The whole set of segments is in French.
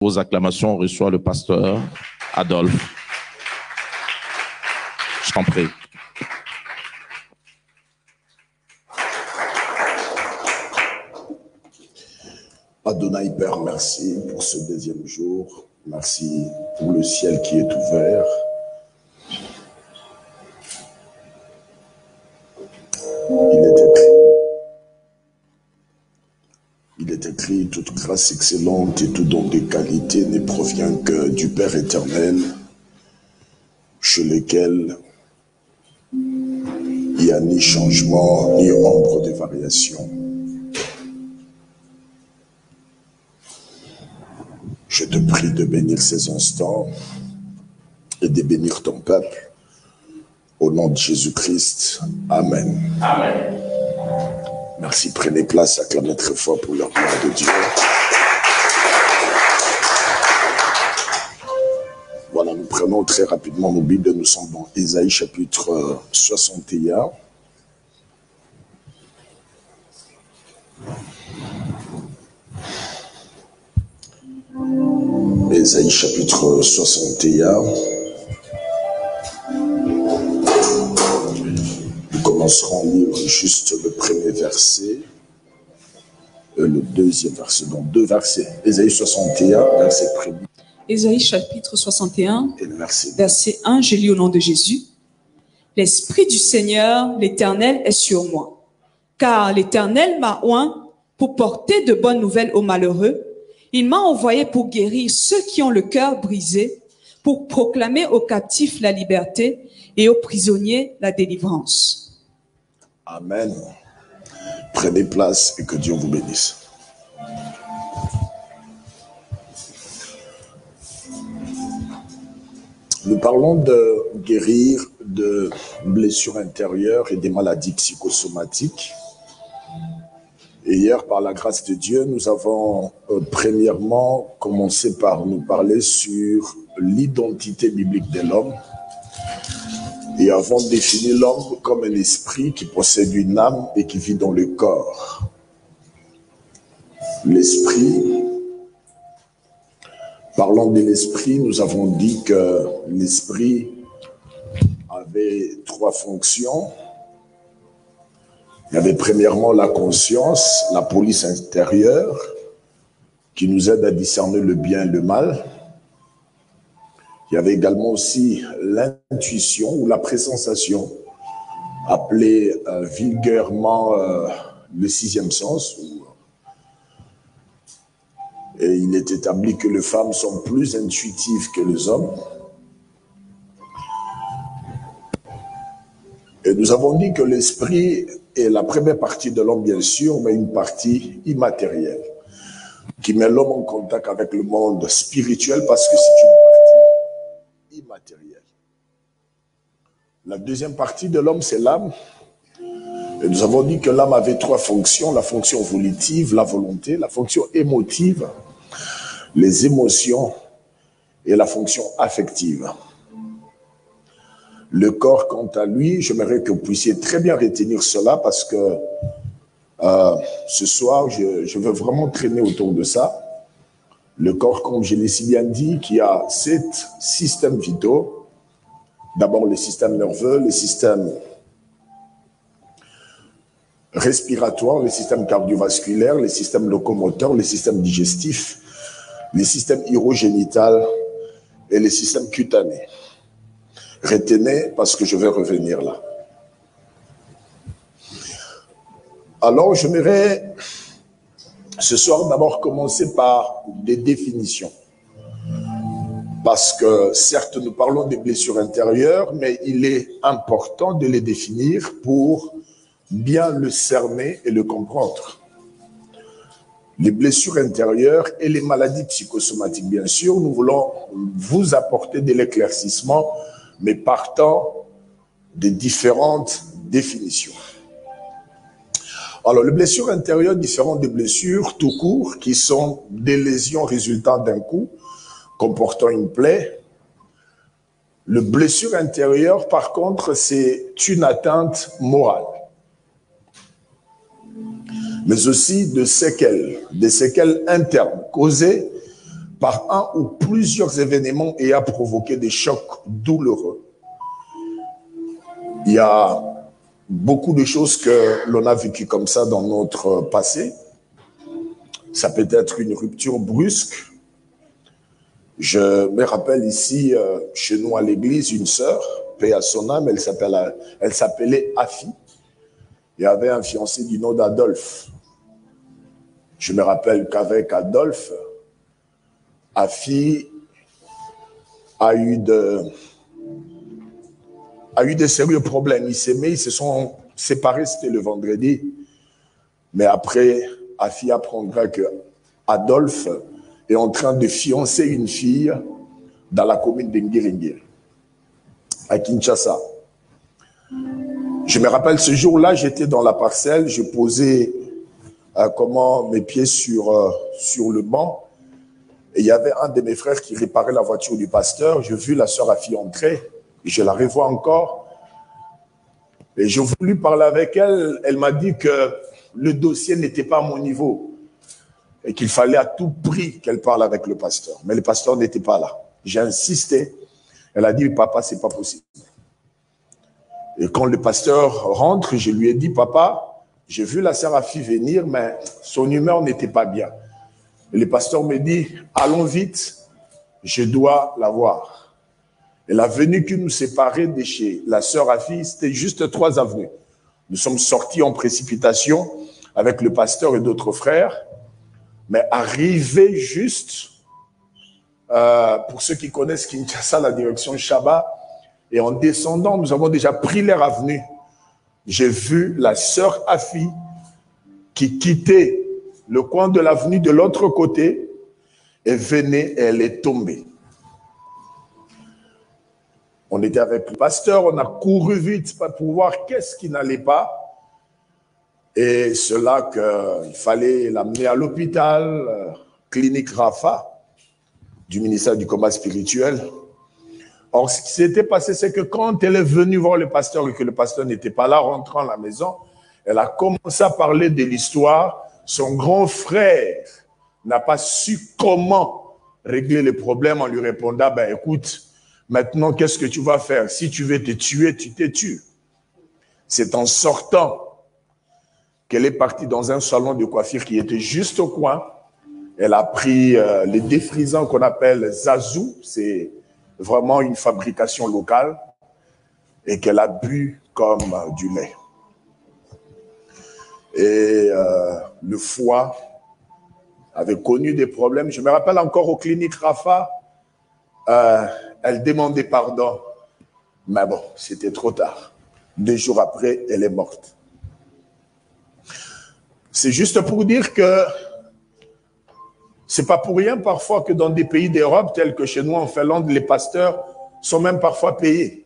Aux acclamations, on reçoit le pasteur Adolphe. Je t'en prie. Adonai Père, merci pour ce deuxième jour. Merci pour le ciel qui est ouvert. Il est écrit, toute grâce excellente et tout don de qualité ne provient que du Père éternel, chez lequel il n'y a ni changement, ni ombre de variation. Je te prie de bénir ces instants et de bénir ton peuple. Au nom de Jésus-Christ. Amen. Amen. Merci, prenez place, acclamez très fort pour la gloire de Dieu. Voilà, nous prenons très rapidement nos Bibles. Nous sommes dans Ésaïe chapitre 61. Ésaïe chapitre 61. Nous commencerons à lire juste le premier verset, le deuxième verset, donc deux versets. Ésaïe 61, verset premier. Ésaïe chapitre 61, Et le verset 1, je lis au nom de Jésus. L'Esprit du Seigneur, l'Éternel, est sur moi, car l'Éternel m'a oint pour porter de bonnes nouvelles aux malheureux. Il m'a envoyé pour guérir ceux qui ont le cœur brisé, pour proclamer aux captifs la liberté et aux prisonniers la délivrance. Amen. Prenez place et que Dieu vous bénisse. Nous parlons de guérir de blessures intérieures et des maladies psychosomatiques. Et hier, par la grâce de Dieu, nous avons premièrement commencé par nous parler sur l'identité biblique de l'homme. Et avons défini l'homme comme un esprit qui possède une âme et qui vit dans le corps. L'esprit, parlant de l'esprit, nous avons dit que l'esprit avait trois fonctions. Il y avait premièrement la conscience, la police intérieure, qui nous aide à discerner le bien et le mal. Il y avait également aussi l'intuition ou la présensation, appelée vulgairement le sixième sens. Et il est établi que les femmes sont plus intuitives que les hommes. Et nous avons dit que l'esprit est la première partie de l'homme, bien sûr, mais une partie immatérielle, qui met l'homme en contact avec le monde spirituel parce que c'est une partie immatérielle. La deuxième partie de l'homme, c'est l'âme. Et nous avons dit que l'âme avait trois fonctions, la fonction volitive, la volonté, la fonction émotive, les émotions et la fonction affective. Le corps, quant à lui, j'aimerais que vous puissiez très bien retenir cela parce que ce soir, je veux vraiment traîner autour de ça. Le corps, comme je l'ai si bien dit, qui a 7 systèmes vitaux. D'abord, le système nerveux, le système respiratoire, le système cardiovasculaire, le système locomoteur, le système digestif, le système urogénital et le système cutané. Retenez parce que je vais revenir là. Alors, j'aimerais ce soir d'abord commencer par des définitions. Parce que certes, nous parlons des blessures intérieures, mais il est important de les définir pour bien le cerner et le comprendre. Les blessures intérieures et les maladies psychosomatiques, bien sûr, nous voulons vous apporter de l'éclaircissement, mais partant de différentes définitions. Alors, les blessures intérieures, différentes des blessures tout court, qui sont des lésions résultant d'un coup, comportant une plaie. Le blessure intérieure, par contre, c'est une atteinte morale, mais aussi de séquelles, des séquelles internes causées par un ou plusieurs événements ayant provoqué des chocs douloureux. Il y a beaucoup de choses que l'on a vécues comme ça dans notre passé. Ça peut être une rupture brusque. Je me rappelle ici, chez nous à l'église, une sœur, paix à son âme, elle s'appelait Afi. Il y avait un fiancé du nom d'Adolphe. Je me rappelle qu'avec Adolphe, Afi a eu de sérieux problèmes. Ils s'aimaient, ils se sont séparés, c'était le vendredi. Mais après, Afi apprendra que Adolphe est en train de fiancer une fille dans la commune d'Ngiringiri, à Kinshasa. Je me rappelle ce jour-là, j'étais dans la parcelle, je posais mes pieds sur le banc. Et il y avait un de mes frères qui réparait la voiture du pasteur. J'ai vu la sœur Afi entrer, et je la revois encore. Et j'ai voulu parler avec elle. Elle m'a dit que le dossier n'était pas à mon niveau et qu'il fallait à tout prix qu'elle parle avec le pasteur. Mais le pasteur n'était pas là. J'ai insisté. Elle a dit, papa, c'est pas possible. Et quand le pasteur rentre, je lui ai dit, papa, j'ai vu la sœur Afi venir, mais son humeur n'était pas bien. Et le pasteur me dit, allons vite, je dois la voir. Et la venue qui nous séparait de chez la sœur Afi, c'était juste 3 avenues. Nous sommes sortis en précipitation avec le pasteur et d'autres frères, mais arrivés juste, pour ceux qui connaissent Kinshasa, la direction Chaba, et en descendant, nous avons déjà pris leur avenue. J'ai vu la sœur Afi qui quittait le coin de l'avenue de l'autre côté et venait, et elle est tombée. On était avec le pasteur, on a couru vite pour voir qu'est-ce qui n'allait pas. Et c'est là qu'il fallait l'amener à l'hôpital, clinique Rafa, du ministère du combat spirituel. Or, ce qui s'était passé, c'est que quand elle est venue voir le pasteur et que le pasteur n'était pas là, rentrant à la maison, elle a commencé à parler de l'histoire. Son grand frère n'a pas su comment régler les problèmes en lui répondant, ben écoute, maintenant qu'est-ce que tu vas faire? Si tu veux te tuer, tu te tues. C'est en sortant qu'elle est partie dans un salon de coiffure qui était juste au coin. Elle a pris les défrisants qu'on appelle Zazou, c'est vraiment une fabrication locale, et qu'elle a bu comme du lait. Et le foie avait connu des problèmes. Je me rappelle encore aux cliniques Rafa, elle demandait pardon, mais bon, c'était trop tard. 2 jours après, elle est morte. C'est juste pour dire que c'est pas pour rien parfois que dans des pays d'Europe, tels que chez nous en Finlande, les pasteurs sont même parfois payés.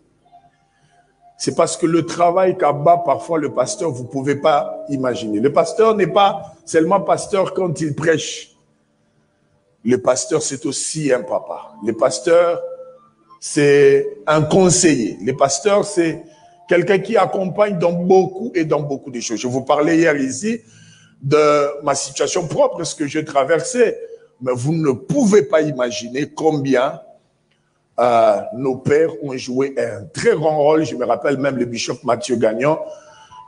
C'est parce que le travail qu'abat parfois le pasteur, vous ne pouvez pas imaginer. Le pasteur n'est pas seulement pasteur quand il prêche. Le pasteur, c'est aussi un papa. Le pasteur, c'est un conseiller. Le pasteur, c'est quelqu'un qui accompagne dans beaucoup de choses. Je vous parlais hier ici de ma situation propre, ce que j'ai traversé. Mais vous ne pouvez pas imaginer combien nos pères ont joué un très grand rôle. Je me rappelle même le bishop Mathieu Gagnon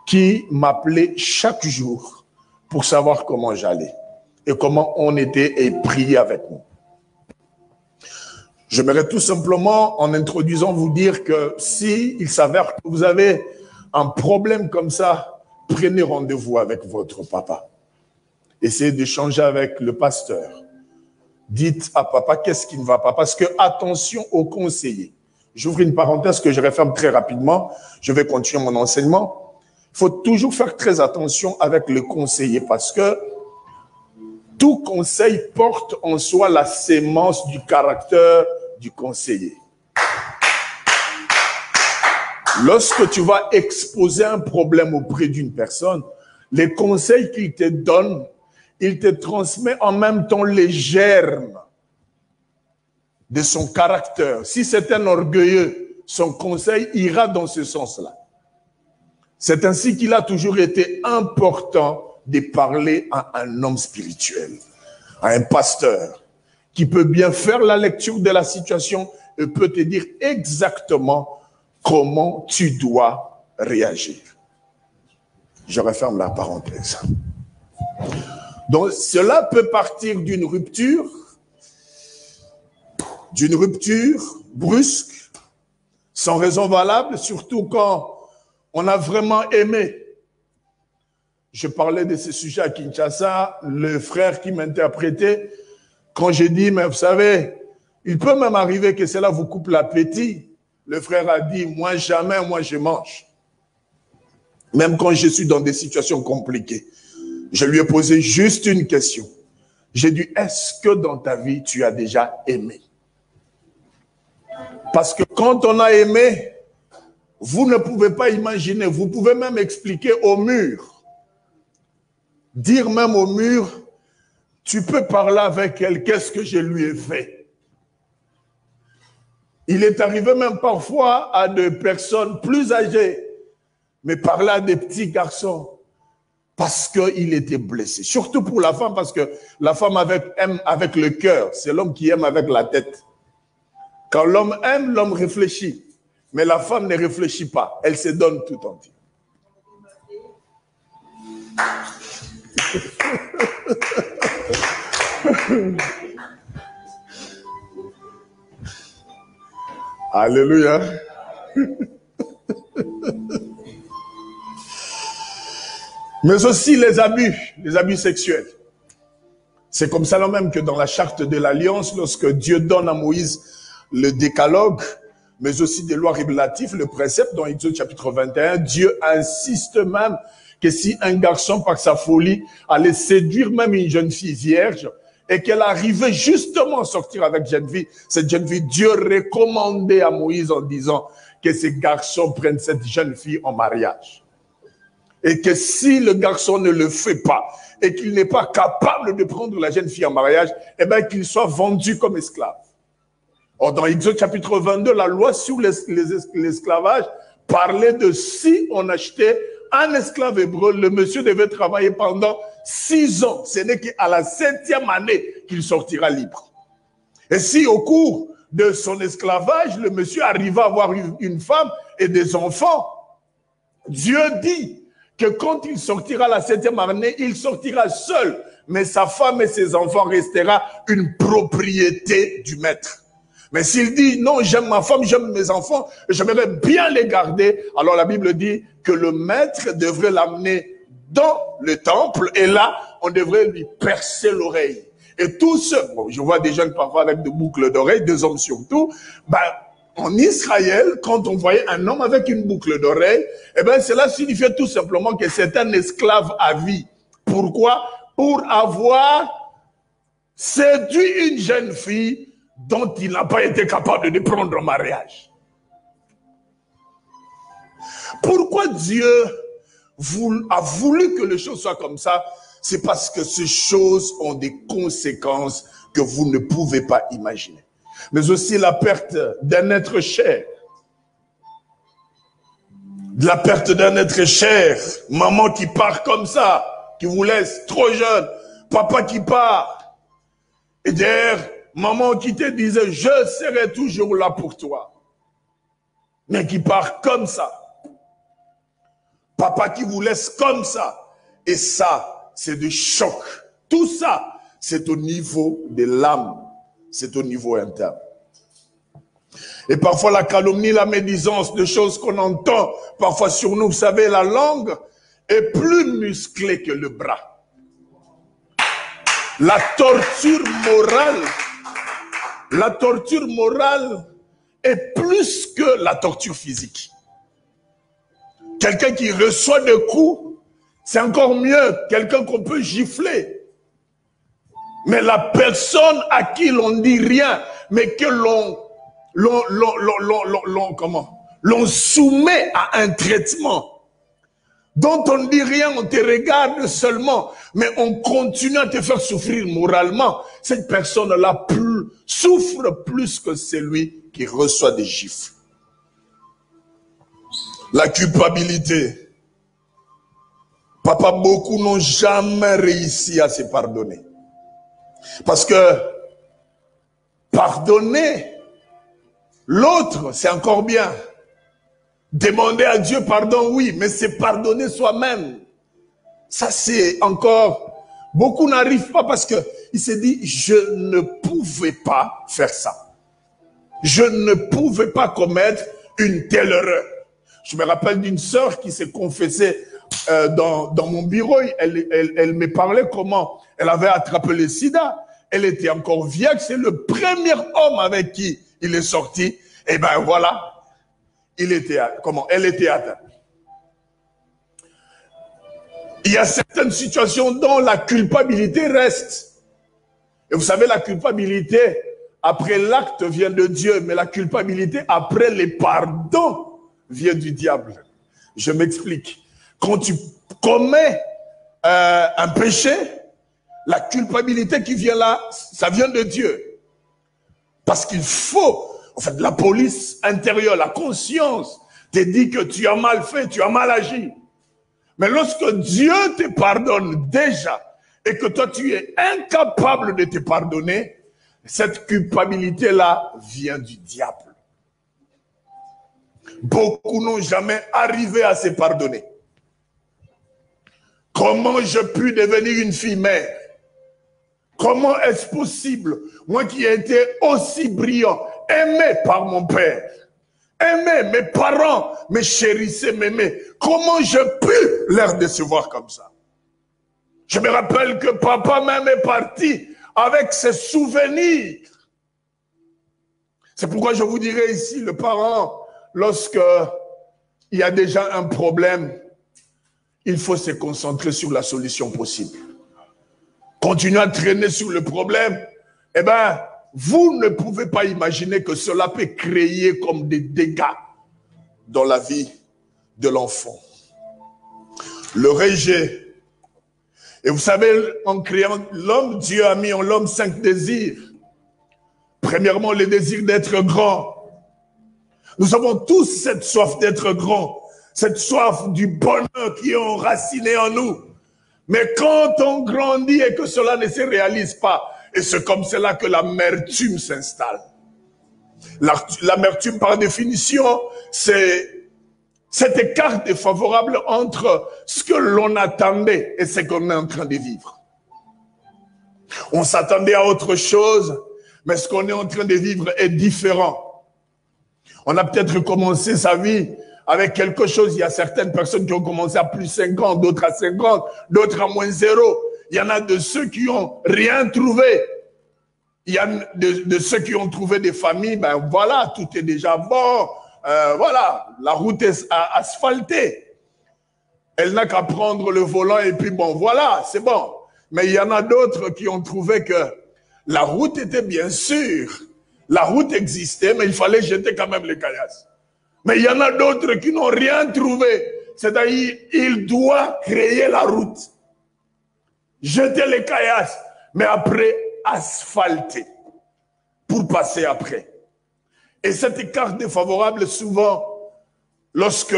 qui m'appelait chaque jour pour savoir comment j'allais et comment on était et prier avec nous. J'aimerais tout simplement, en introduisant, vous dire que si il s'avère que vous avez un problème comme ça, prenez rendez-vous avec votre papa. Essayez d'échanger avec le pasteur. Dites à papa qu'est-ce qui ne va pas. Parce que attention aux conseillers. J'ouvre une parenthèse que je referme très rapidement. Je vais continuer mon enseignement. Il faut toujours faire très attention avec le conseiller parce que tout conseil porte en soi la sémence du caractère du conseiller. Lorsque tu vas exposer un problème auprès d'une personne, les conseils qu'il te donne, il te transmet en même temps les germes de son caractère. Si c'est un orgueilleux, son conseil ira dans ce sens-là. C'est ainsi qu'il a toujours été important de parler à un homme spirituel, à un pasteur, qui peut bien faire la lecture de la situation et peut te dire exactement comment tu dois réagir. Je referme la parenthèse. Donc, cela peut partir d'une rupture brusque, sans raison valable, surtout quand on a vraiment aimé. Je parlais de ce sujet à Kinshasa, le frère qui m'interprétait, quand j'ai dit, mais vous savez, il peut même arriver que cela vous coupe l'appétit. Le frère a dit, moi jamais, moi je mange. Même quand je suis dans des situations compliquées. Je lui ai posé juste une question. J'ai dit, est-ce que dans ta vie, tu as déjà aimé? Parce que quand on a aimé, vous ne pouvez pas imaginer, vous pouvez même expliquer au mur. Dire même au mur, tu peux parler avec elle, qu'est-ce que je lui ai fait? Il est arrivé même parfois à des personnes plus âgées, mais parler à des petits garçons, parce qu'il était blessé. Surtout pour la femme, parce que la femme aime avec le cœur, c'est l'homme qui aime avec la tête. Quand l'homme aime, l'homme réfléchit. Mais la femme ne réfléchit pas, elle se donne tout entier. Alléluia. Mais aussi les abus sexuels. C'est comme ça même que dans la charte de l'Alliance, lorsque Dieu donne à Moïse le décalogue, mais aussi des lois révélatives, le précepte dans Exode chapitre 21, Dieu insiste même que si un garçon, par sa folie, allait séduire même une jeune fille vierge, et qu'elle arrivait justement à sortir avec cette jeune fille, Dieu recommandait à Moïse en disant que ces garçons prennent cette jeune fille en mariage. Et que si le garçon ne le fait pas, et qu'il n'est pas capable de prendre la jeune fille en mariage, eh bien qu'il soit vendu comme esclave. Or, dans Exode chapitre 22, la loi sur l'esclavage parlait de si on achetait un esclave hébreu, le monsieur devait travailler pendant 6 ans. Ce n'est qu'à la 7e année qu'il sortira libre. Et si au cours de son esclavage, le monsieur arriva à avoir une femme et des enfants, Dieu dit que quand il sortira la 7e année, il sortira seul, mais sa femme et ses enfants resteront une propriété du maître. Mais s'il dit, non, j'aime ma femme, j'aime mes enfants, j'aimerais bien les garder, alors la Bible dit que le maître devrait l'amener dans le temple, et là, on devrait lui percer l'oreille. Et tous ceux, bon, je vois des jeunes parfois avec des boucles d'oreilles, des hommes surtout, en Israël, quand on voyait un homme avec une boucle d'oreille, eh bien, cela signifiait tout simplement que c'est un esclave à vie. Pourquoi? Pour avoir séduit une jeune fille dont il n'a pas été capable de prendre en mariage. Pourquoi Dieu a voulu que les choses soient comme ça? C'est parce que ces choses ont des conséquences que vous ne pouvez pas imaginer. Mais aussi la perte d'un être cher. La perte d'un être cher. Maman qui part comme ça, qui vous laisse trop jeune. Papa qui part. Et derrière, maman qui te disait, je serai toujours là pour toi. Mais qui part comme ça. Papa qui vous laisse comme ça. Et ça, c'est du choc. Tout ça, c'est au niveau de l'âme. C'est au niveau interne. Et parfois la calomnie, la médisance, des choses qu'on entend parfois sur nous. Vous savez, la langue est plus musclée que le bras. La torture morale est plus que la torture physique. Quelqu'un qui reçoit des coups, c'est encore mieux. Quelqu'un qu'on peut gifler. Mais la personne à qui l'on dit rien, mais que l'on soumet à un traitement, dont on ne dit rien, on te regarde seulement, mais on continue à te faire souffrir moralement, cette personne-là souffre plus que celui qui reçoit des gifles. La culpabilité. Papa, beaucoup n'ont jamais réussi à se pardonner. Parce que Pardonner l'autre, c'est encore bien. Demander à Dieu pardon, oui, mais c'est pardonner soi-même. Ça, c'est encore... Beaucoup n'arrivent pas parce que il s'est dit, je ne pouvais pas faire ça. Je ne pouvais pas commettre une telle erreur. Je me rappelle d'une sœur qui s'est confessée dans mon bureau. Elle me parlait comment elle avait attrapé le sida. Elle était encore vieille. C'est le premier homme avec qui il est sorti. Et ben voilà, elle était atteinte. Il y a certaines situations dont la culpabilité reste. Et vous savez, la culpabilité, après l'acte, vient de Dieu, mais la culpabilité, après les pardons, vient du diable. Je m'explique. Quand tu commets un péché, la culpabilité qui vient là, ça vient de Dieu. Parce qu'il faut, en fait, la police intérieure, la conscience, te dit que tu as mal fait, tu as mal agi. Mais lorsque Dieu te pardonne déjà et que toi tu es incapable de te pardonner, cette culpabilité-là vient du diable. Beaucoup n'ont jamais arrivé à se pardonner. Comment je puis devenir une fille mère? Comment est-ce possible? Moi qui ai été aussi brillant, aimé par mon père, aimé, mes parents me chérissaient, m'aimaient. Comment je peux leur décevoir comme ça? Je me rappelle que papa même est parti avec ses souvenirs. C'est pourquoi je vous dirais ici, le parent, lorsque il y a déjà un problème, il faut se concentrer sur la solution possible. Continuer à traîner sur le problème, eh ben, vous ne pouvez pas imaginer que cela peut créer comme des dégâts dans la vie de l'enfant. Le rejet. Et vous savez, en créant l'homme, Dieu a mis en l'homme 5 désirs. Premièrement, le désir d'être grand. Nous avons tous cette soif d'être grand, cette soif du bonheur qui est enraciné en nous. Mais quand on grandit et que cela ne se réalise pas, et c'est comme cela que l'amertume s'installe. L'amertume, par définition, c'est cet écart défavorable entre ce que l'on attendait et ce qu'on est en train de vivre. On s'attendait à autre chose, mais ce qu'on est en train de vivre est différent. On a peut-être commencé sa vie avec quelque chose. Il y a certaines personnes qui ont commencé à plus 50, d'autres à 50, d'autres à moins 0. Il y en a de ceux qui n'ont rien trouvé. Il y a de ceux qui ont trouvé des familles, ben voilà, tout est déjà bon. Voilà, la route est asphaltée. Elle n'a qu'à prendre le volant et puis bon, voilà, c'est bon. Mais il y en a d'autres qui ont trouvé que la route était bien sûre. La route existait, mais il fallait jeter quand même les caillasses. Mais il y en a d'autres qui n'ont rien trouvé. C'est-à-dire, il doit créer la route. Jeter les caillasses, mais après, asphalter. Pour passer après. Et cet écart défavorable, souvent, lorsque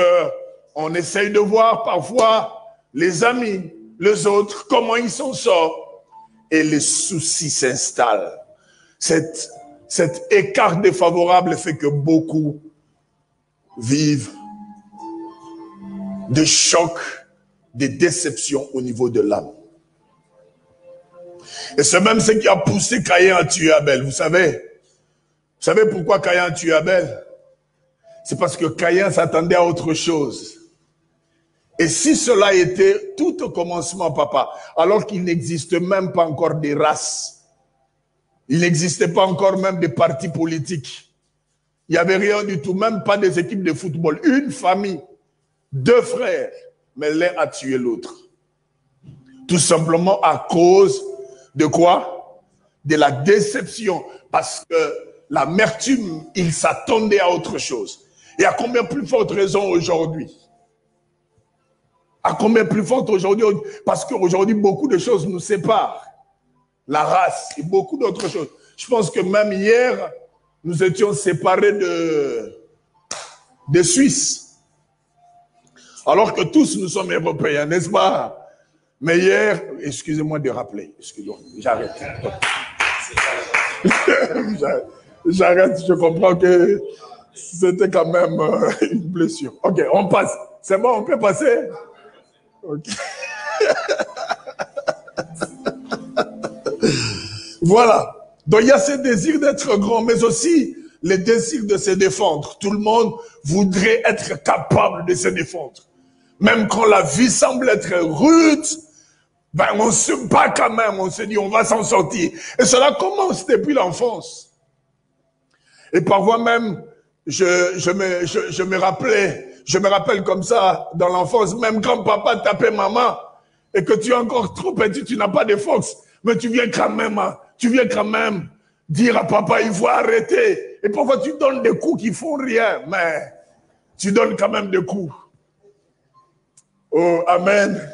on essaye de voir parfois les amis, les autres, comment ils s'en sortent, et les soucis s'installent. Cet écart défavorable fait que beaucoup vivent des chocs, des déceptions au niveau de l'âme. Et c'est même ce qui a poussé Caïn à tuer Abel. Vous savez pourquoi Caïn a tué Abel? C'est parce que Caïn s'attendait à autre chose. Et si cela était tout au commencement, papa, alors qu'il n'existe même pas encore des races, il n'existait pas encore même des partis politiques, il n'y avait rien du tout, même pas des équipes de football, une famille, 2 frères, mais l'un a tué l'autre. Tout simplement à cause de quoi? De la déception, parce que l'amertume, il s'attendait à autre chose. Et à combien plus forte raison aujourd'hui? À combien plus forte aujourd'hui? Parce qu'aujourd'hui, beaucoup de choses nous séparent. La race et beaucoup d'autres choses. Je pense que même hier, nous étions séparés de Suisse. Alors que tous nous sommes Européens, n'est-ce pas? Mais hier, excusez-moi de rappeler, excusez-moi, j'arrête. J'arrête, je comprends que c'était quand même une blessure. Ok, on passe. C'est bon, on peut passer? Ok. Voilà. Donc il y a ce désir d'être grand, mais aussi le désir de se défendre. Tout le monde voudrait être capable de se défendre. Même quand la vie semble être rude, ben on se bat quand même, on se dit on va s'en sortir. Et cela commence depuis l'enfance. Et parfois même, je me rappelle comme ça dans l'enfance, même quand papa tapait maman et que tu es encore trop petit, tu n'as pas de force, mais tu viens quand même dire à papa, il faut arrêter. Et parfois tu donnes des coups qui font rien, mais tu donnes quand même des coups. Oh, amen.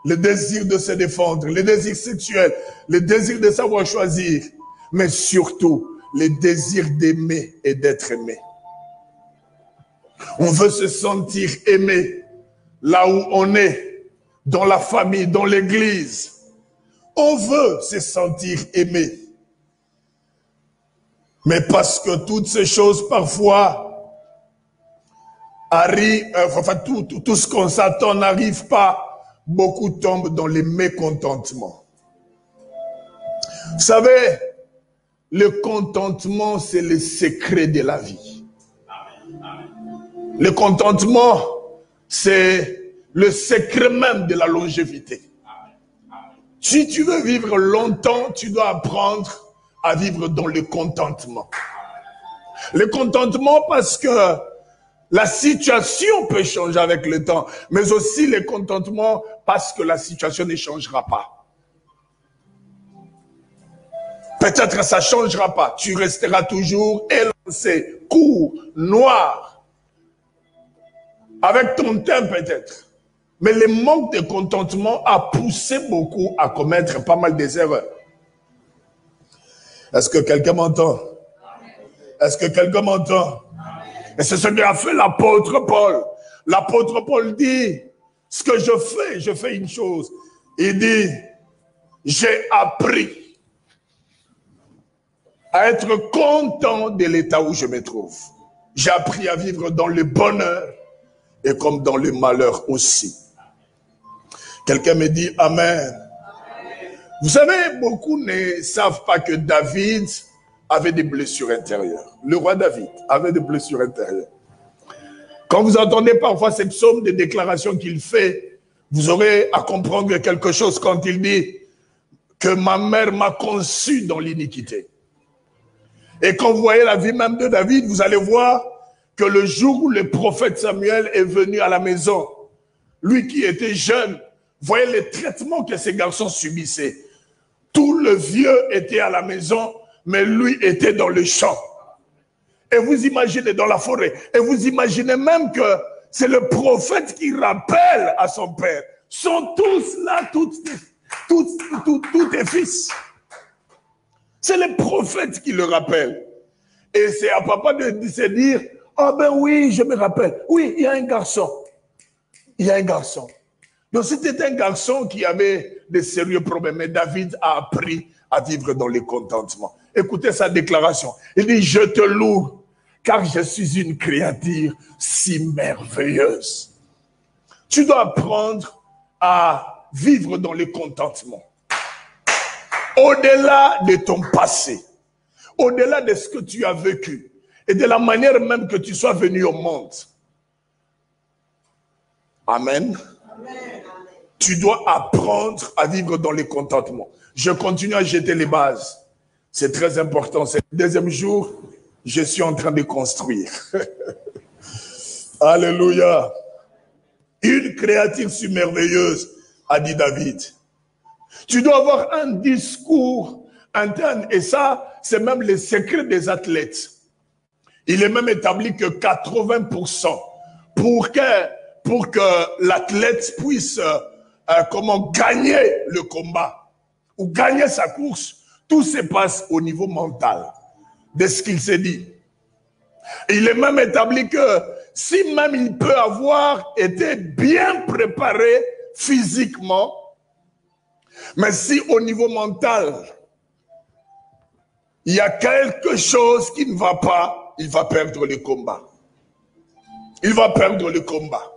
Le désir de se défendre, le désir sexuel, le désir de savoir choisir, mais surtout, le désir d'aimer et d'être aimé. On veut se sentir aimé là où on est, dans la famille, dans l'église. On veut se sentir aimé. Mais parce que toutes ces choses parfois arrivent, enfin tout ce qu'on s'attend n'arrive pas, beaucoup tombent dans les mécontentements. Vous savez, le contentement, c'est le secret de la vie. Le contentement, c'est le secret même de la longévité. Si tu veux vivre longtemps, tu dois apprendre à vivre dans le contentement. Le contentement parce que la situation peut changer avec le temps, mais aussi le contentement parce que la situation ne changera pas. Peut-être que ça ne changera pas. Tu resteras toujours élancé, court, noir. Avec ton teint peut-être. Mais le manque de contentement a poussé beaucoup à commettre pas mal d'erreurs. Est-ce que quelqu'un m'entend? Est-ce que quelqu'un m'entend? Et c'est ce qu'a fait l'apôtre Paul. L'apôtre Paul dit, ce que je fais une chose. Il dit, j'ai appris à être content de l'état où je me trouve. J'ai appris à vivre dans le bonheur et comme dans le malheur aussi. Quelqu'un me dit Amen. Vous savez, beaucoup ne savent pas que David avait des blessures intérieures. Le roi David avait des blessures intérieures. Quand vous entendez parfois ces psaumes de déclarations qu'il fait, vous aurez à comprendre quelque chose quand il dit que ma mère m'a conçu dans l'iniquité. Et quand vous voyez la vie même de David, vous allez voir que le jour où le prophète Samuel est venu à la maison, lui qui était jeune, voyez les traitements que ces garçons subissaient. Tout le vieux était à la maison, mais lui était dans le champ. Et vous imaginez dans la forêt. Et vous imaginez même que c'est le prophète qui rappelle à son père. Sont tous là, tous tes fils. C'est le prophète qui le rappelle. Et c'est à papa de se dire, ah ben oui, je me rappelle. Oui, il y a un garçon. Il y a un garçon. Donc c'était un garçon qui avait de sérieux problèmes. Mais David a appris à vivre dans le contentement. Écoutez sa déclaration. Il dit, je te loue, car je suis une créature si merveilleuse. Tu dois apprendre à vivre dans le contentement. Au-delà de ton passé, au-delà de ce que tu as vécu, et de la manière même que tu sois venu au monde. Amen. Amen. Tu dois apprendre à vivre dans le contentement. Je continue à jeter les bases. C'est très important. C'est le deuxième jour, je suis en train de construire. Alléluia. Une créature si merveilleuse, a dit David. Tu dois avoir un discours interne. Et ça, c'est même le secret des athlètes. Il est même établi que 80% pour que l'athlète puisse gagner le combat ou gagner sa course, tout se passe au niveau mental de ce qu'il s'est dit. Il est même établi que si même il peut avoir été bien préparé physiquement, mais si au niveau mental, il y a quelque chose qui ne va pas, il va perdre le combat. Il va perdre le combat.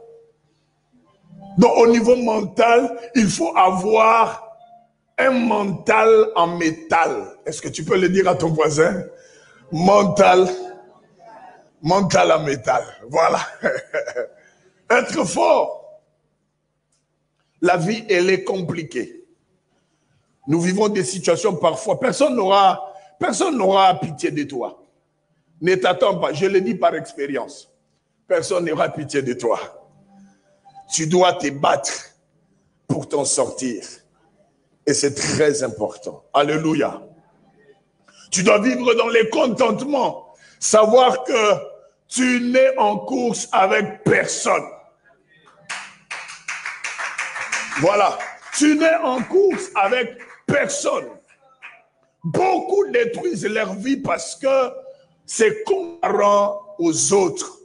Donc au niveau mental, il faut avoir un mental en métal. Est-ce que tu peux le dire à ton voisin? Mental en métal. Voilà. Être fort. La vie, elle est compliquée. Nous vivons des situations parfois. Personne n'aura pitié de toi. Ne t'attends pas. Je le dis par expérience. Personne n'aura pitié de toi. Tu dois te battre pour t'en sortir. Et c'est très important. Alléluia. Tu dois vivre dans les contentements. Savoir que tu n'es en course avec personne. Voilà. Tu n'es en course avec personne. Beaucoup détruisent leur vie parce que c'est comparant aux autres.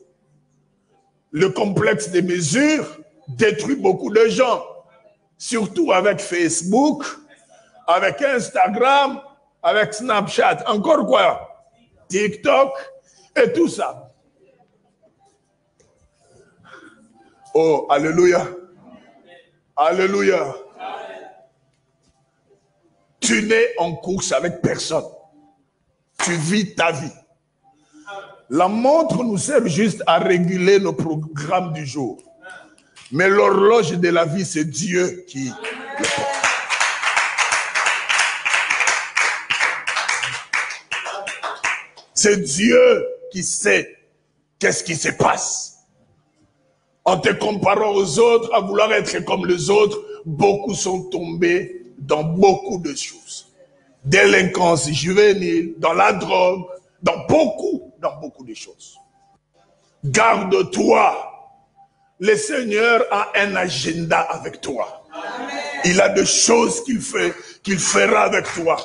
Le complexe des mesures détruit beaucoup de gens. Surtout avec Facebook, avec Instagram, avec Snapchat, encore quoi? TikTok et tout ça. Oh, alléluia. Alléluia. Tu n'es en course avec personne. Tu vis ta vie. La montre nous sert juste à réguler nos programmes du jour. Mais l'horloge de la vie, c'est Dieu qui le porte. C'est Dieu qui sait qu'est-ce qui se passe. En te comparant aux autres, à vouloir être comme les autres, beaucoup sont tombés dans beaucoup de choses. Délinquance juvénile, dans la drogue, dans beaucoup de choses. Garde-toi. Le Seigneur a un agenda avec toi. Amen. Il a des choses qu'il fera avec toi.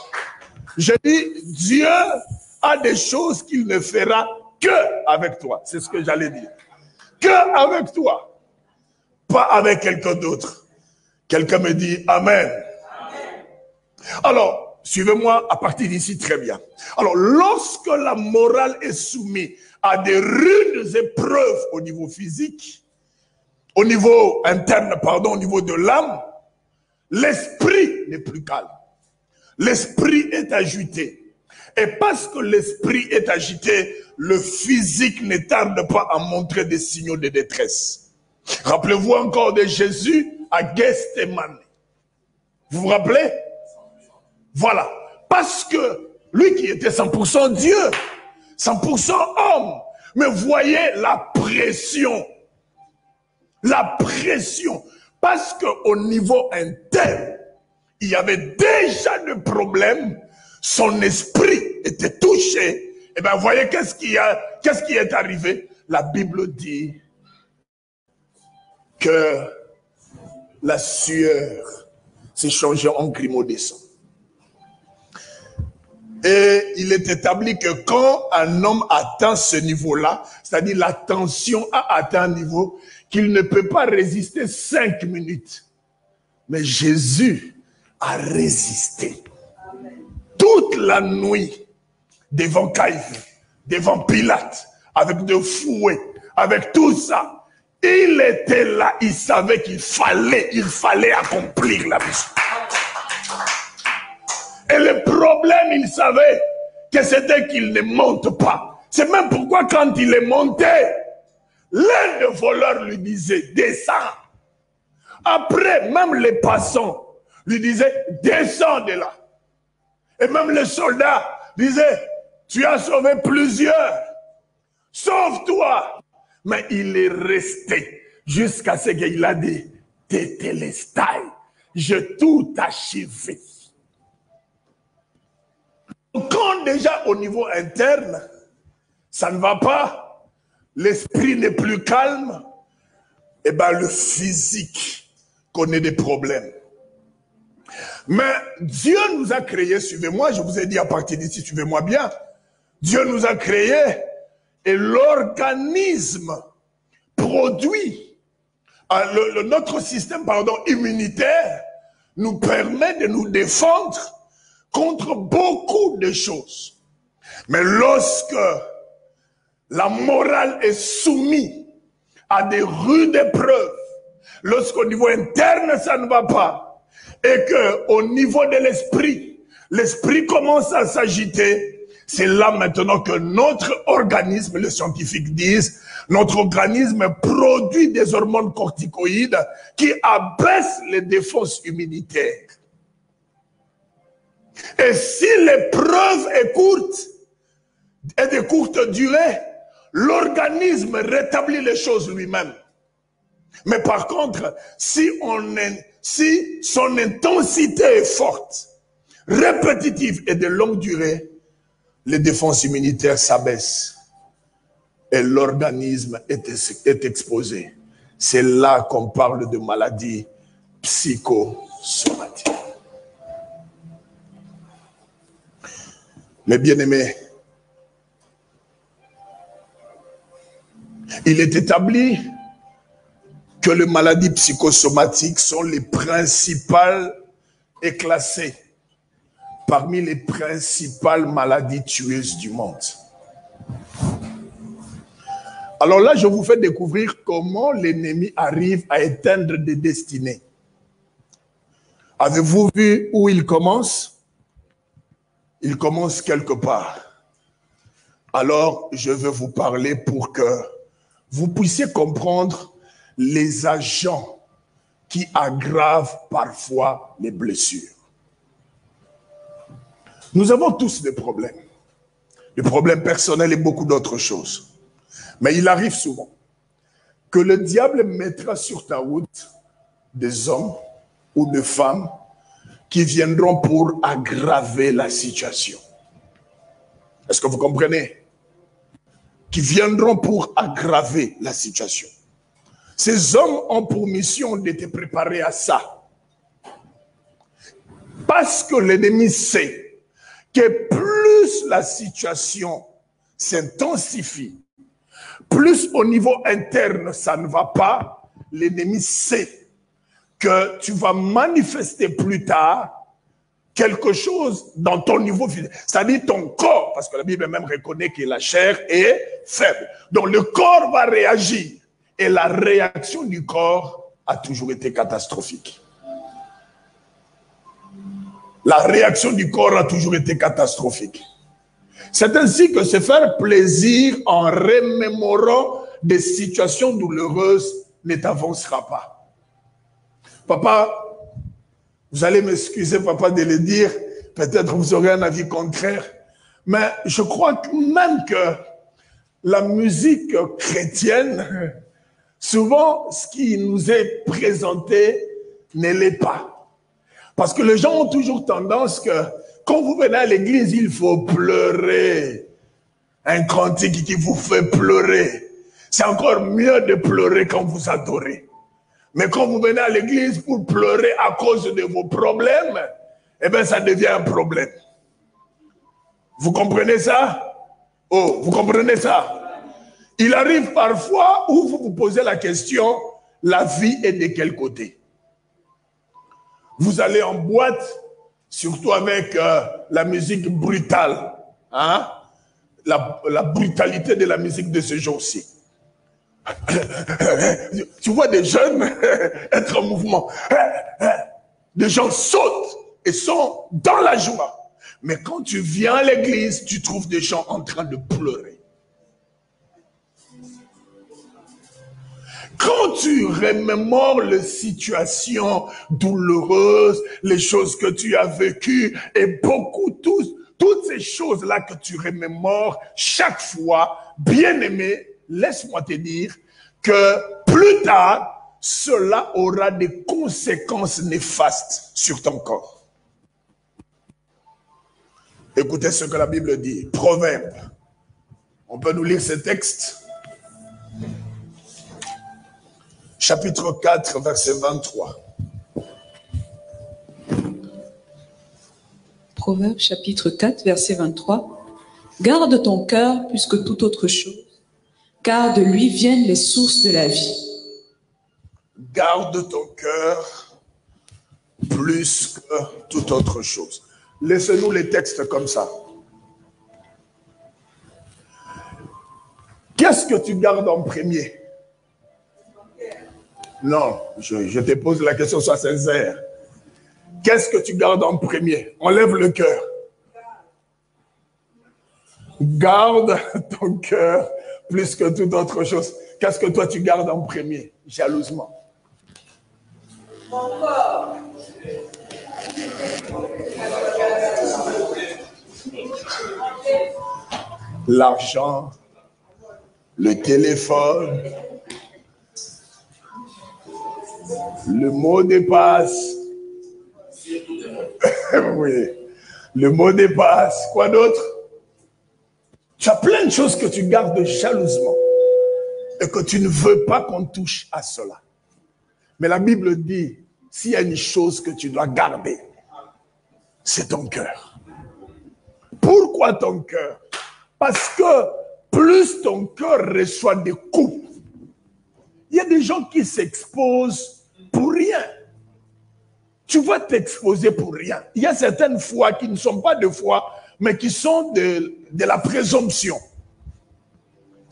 Je dis, Dieu a des choses qu'il ne fera que avec toi. C'est ce que j'allais dire. Que avec toi. Pas avec quelqu'un d'autre. Quelqu'un me dit Amen. Amen. Alors, suivez-moi à partir d'ici très bien. Alors, lorsque la morale est soumise à des rudes épreuves au niveau physique, au niveau interne, pardon, au niveau de l'âme, l'esprit n'est plus calme. L'esprit est agité. Et parce que l'esprit est agité, le physique ne tarde pas à montrer des signaux de détresse. Rappelez-vous encore de Jésus à Gethsémani. Vous vous rappelez? Voilà. Parce que lui qui était 100% Dieu, 100% homme, mais voyez la pression. La pression. Parce qu'au niveau interne, il y avait déjà des problèmes. Son esprit était touché. Et bien, voyez, qu'est-ce qui est arrivé? La Bible dit que la sueur s'est changée en grumeaux de sang. Et il est établi que quand un homme atteint ce niveau-là, c'est-à-dire la tension a atteint un niveau qu'il ne peut pas résister 5 minutes. Mais Jésus a résisté. Toute la nuit, devant Caïphe, devant Pilate, avec des fouets, avec tout ça. Il était là, il savait qu'il fallait accomplir la mission. Et le problème, il savait que c'était qu'il ne monte pas. C'est même pourquoi quand il est monté, l'un des voleurs lui disait, descends. Après, même les passants lui disaient, descends de là. Et même les soldats disaient, tu as sauvé plusieurs. Sauve-toi. Mais il est resté jusqu'à ce qu'il a dit, Tétélestai, j'ai tout achevé. Quand déjà au niveau interne, ça ne va pas, l'esprit n'est plus calme, et bien le physique connaît des problèmes. Mais Dieu nous a créés, suivez-moi, je vous ai dit à partir d'ici, suivez-moi bien. Dieu nous a créés et l'organisme produit, notre système immunitaire nous permet de nous défendre contre beaucoup de choses. Mais lorsque la morale est soumise à des rudes épreuves, lorsqu'au niveau interne ça ne va pas, et qu'au niveau de l'esprit commence à s'agiter, c'est là maintenant que notre organisme, les scientifiques disent, notre organisme produit des hormones corticoïdes qui abaissent les défenses immunitaires. Et si l'épreuve est courte et de courte durée, l'organisme rétablit les choses lui-même. Mais par contre, si son intensité est forte, répétitive et de longue durée, les défenses immunitaires s'abaissent et l'organisme est exposé. C'est là qu'on parle de maladies psychosomatiques. Mes bien-aimés, il est établi que les maladies psychosomatiques sont les principales et classées parmi les principales maladies tueuses du monde. Alors là, je vous fais découvrir comment l'ennemi arrive à éteindre des destinées. Avez-vous vu où il commence? Il commence quelque part. Alors, je vais vous parler pour que vous puissiez comprendre les agents qui aggravent parfois les blessures. Nous avons tous des problèmes personnels et beaucoup d'autres choses. Mais il arrive souvent que le diable mettra sur ta route des hommes ou des femmes qui viendront pour aggraver la situation. Est-ce que vous comprenez? Qui viendront pour aggraver la situation. Ces hommes ont pour mission de te préparer à ça. Parce que l'ennemi sait que plus la situation s'intensifie, plus au niveau interne ça ne va pas, l'ennemi sait que tu vas manifester plus tard quelque chose dans ton niveau physique, c'est-à-dire ton corps, parce que la Bible même reconnaît que la chair est faible. Donc le corps va réagir et la réaction du corps a toujours été catastrophique. La réaction du corps a toujours été catastrophique. C'est ainsi que se faire plaisir en remémorant des situations douloureuses ne t'avancera pas. Papa, vous allez m'excuser, papa, de le dire, peut-être vous aurez un avis contraire, mais je crois même que la musique chrétienne, souvent, ce qui nous est présenté ne l'est pas. Parce que les gens ont toujours tendance que, quand vous venez à l'église, il faut pleurer. Un cantique qui vous fait pleurer. C'est encore mieux de pleurer quand vous adorez. Mais quand vous venez à l'église pour pleurer à cause de vos problèmes, eh bien, ça devient un problème. Vous comprenez ça? Oh, vous comprenez ça? Il arrive parfois où vous vous posez la question, la vie est de quel côté? Vous allez en boîte, surtout avec la musique brutale. Hein? La brutalité de la musique de ce jour-ci. Tu vois des jeunes être en mouvement. Des gens sautent et sont dans la joie. Mais quand tu viens à l'église, tu trouves des gens en train de pleurer. Quand tu remémores les situations douloureuses, les choses que tu as vécues et toutes ces choses-là que tu remémores chaque fois, bien-aimé, laisse-moi te dire que plus tard, cela aura des conséquences néfastes sur ton corps. Écoutez ce que la Bible dit. Proverbe. On peut nous lire ce texte. Chapitre 4, verset 23. Proverbe, chapitre 4, verset 23. Garde ton cœur plus que toute autre chose, car de lui viennent les sources de la vie. Garde ton cœur plus que toute autre chose. Laissez-nous les textes comme ça. Qu'est-ce que tu gardes en premier? Non, je te pose la question, sois sincère. Qu'est-ce que tu gardes en premier? Enlève le cœur. Garde ton cœur plus que toute autre chose. Qu'est-ce que toi tu gardes en premier? Jalousement. Mon corps. L'argent, le téléphone, le mot de passe. Oui, le mot de passe. Quoi d'autre? Tu as plein de choses que tu gardes jalousement et que tu ne veux pas qu'on touche à cela. Mais la Bible dit, s'il y a une chose que tu dois garder, c'est ton cœur. Pourquoi ton cœur? Parce que plus ton cœur reçoit des coups, il y a des gens qui s'exposent pour rien. Tu vas t'exposer pour rien. Il y a certaines foi qui ne sont pas de foi, mais qui sont de la présomption.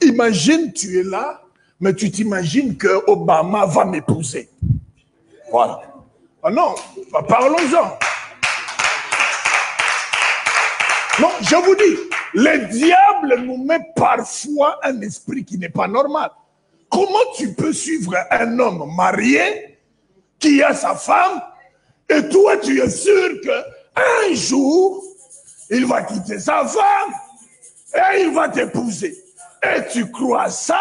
Imagine, tu es là, mais tu t'imagines que Obama va m'épouser. Voilà. Ah non, parlons-en. Non, je vous dis, le diable nous met parfois un esprit qui n'est pas normal. Comment tu peux suivre un homme marié qui a sa femme et toi tu es sûr qu'un jour il va quitter sa femme et il va t'épouser. Et tu crois à ça,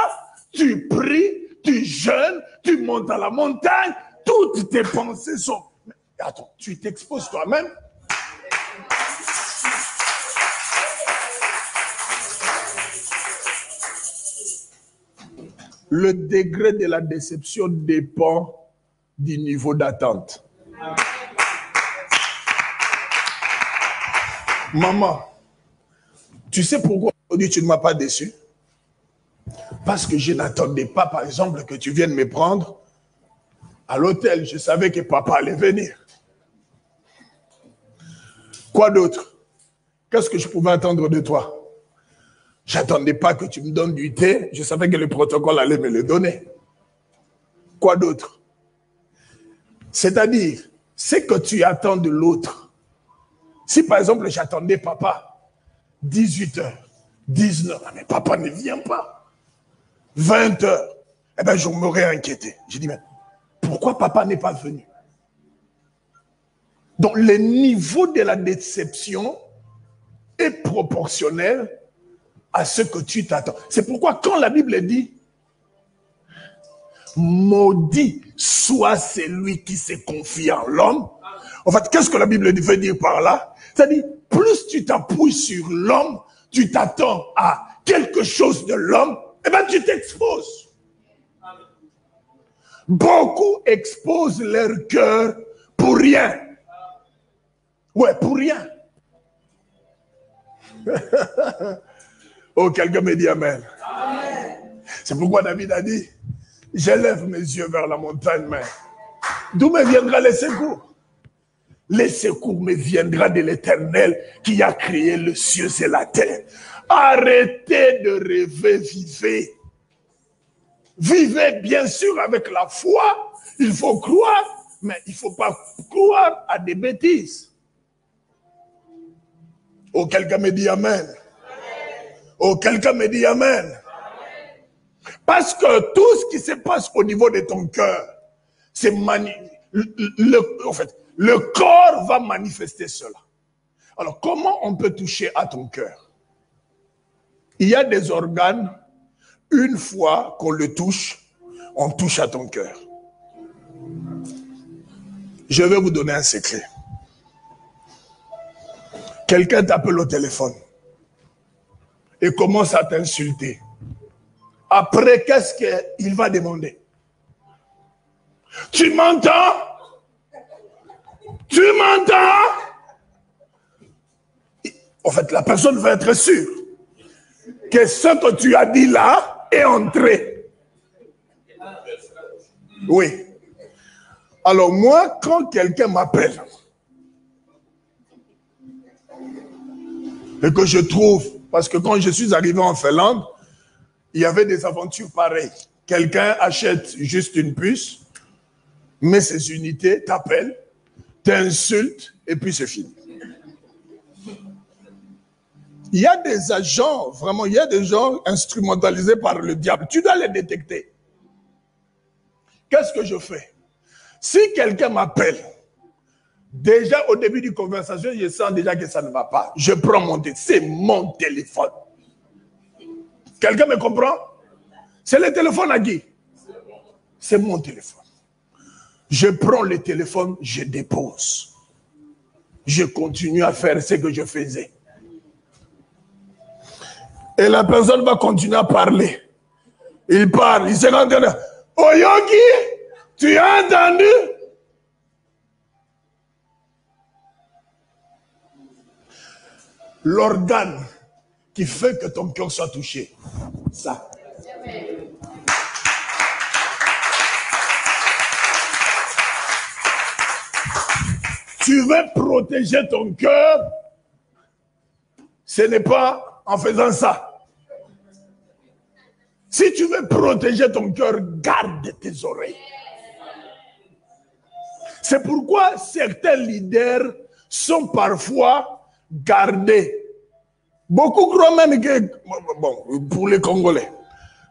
tu pries, tu jeûnes, tu montes à la montagne, toutes tes pensées sont... Mais attends, tu t'exposes toi-même. Le degré de la déception dépend du niveau d'attente. Maman, tu sais pourquoi aujourd'hui tu ne m'as pas déçu? Parce que je n'attendais pas, par exemple, que tu viennes me prendre à l'hôtel. Je savais que papa allait venir. Quoi d'autre? Qu'est-ce que je pouvais attendre de toi? J'attendais pas que tu me donnes du thé. Je savais que le protocole allait me le donner. Quoi d'autre? C'est-à-dire, c'est que tu attends de l'autre. Si par exemple j'attendais papa 18h, 19h, mais papa ne vient pas. 20h, eh bien je m'aurais inquiété. J'ai dit, mais pourquoi papa n'est pas venu? Donc le niveau de la déception est proportionnel à ce que tu t'attends. C'est pourquoi quand la Bible dit maudit soit celui qui se confie en l'homme. En fait, qu'est-ce que la Bible veut dire par là? C'est-à-dire, plus tu t'appuies sur l'homme, tu t'attends à quelque chose de l'homme, eh bien tu t'exposes. Beaucoup exposent leur cœur pour rien. Ouais, pour rien. Oh, quelqu'un me dit amen. Amen. C'est pourquoi David a dit, j'élève mes yeux vers la montagne, mais d'où me viendra le secours? Le secours me viendra de l'Éternel qui a créé le ciel et la terre. Arrêtez de rêver, vivez. Vivez bien sûr avec la foi, il faut croire, mais il ne faut pas croire à des bêtises. Oh, quelqu'un me dit amen. Oh, quelqu'un me dit amen. Parce que tout ce qui se passe au niveau de ton cœur, c'est en fait, le corps va manifester cela. Alors, comment on peut toucher à ton cœur? Il y a des organes, une fois qu'on le touche, on touche à ton cœur. Je vais vous donner un secret. Quelqu'un t'appelle au téléphone et commence à t'insulter. Après, qu'est-ce qu'il va demander? Tu m'entends? Tu m'entends? En fait, la personne va être sûre que ce que tu as dit là est entré. Oui. Alors moi, quand quelqu'un m'appelle et que je trouve, parce que quand je suis arrivé en Finlande, il y avait des aventures pareilles. Quelqu'un achète juste une puce, met ses unités, t'appelle, t'insulte, et puis c'est fini. Il y a des agents, vraiment, il y a des gens instrumentalisés par le diable. Tu dois les détecter. Qu'est-ce que je fais? Si quelqu'un m'appelle, déjà au début du conversation, je sens déjà que ça ne va pas. Je prends mon téléphone. C'est mon téléphone. Quelqu'un me comprend? C'est le téléphone à qui? C'est mon téléphone. Je prends le téléphone, je dépose. Je continue à faire ce que je faisais. Et la personne va continuer à parler. Il parle, il s'est entendu. Oyogi, tu as entendu? L'organe qui fait que ton cœur soit touché. Ça. Tu veux protéger ton cœur, ce n'est pas en faisant ça. Si tu veux protéger ton cœur, garde tes oreilles. C'est pourquoi certains leaders sont parfois gardés. Beaucoup croient même que, bon, pour les Congolais,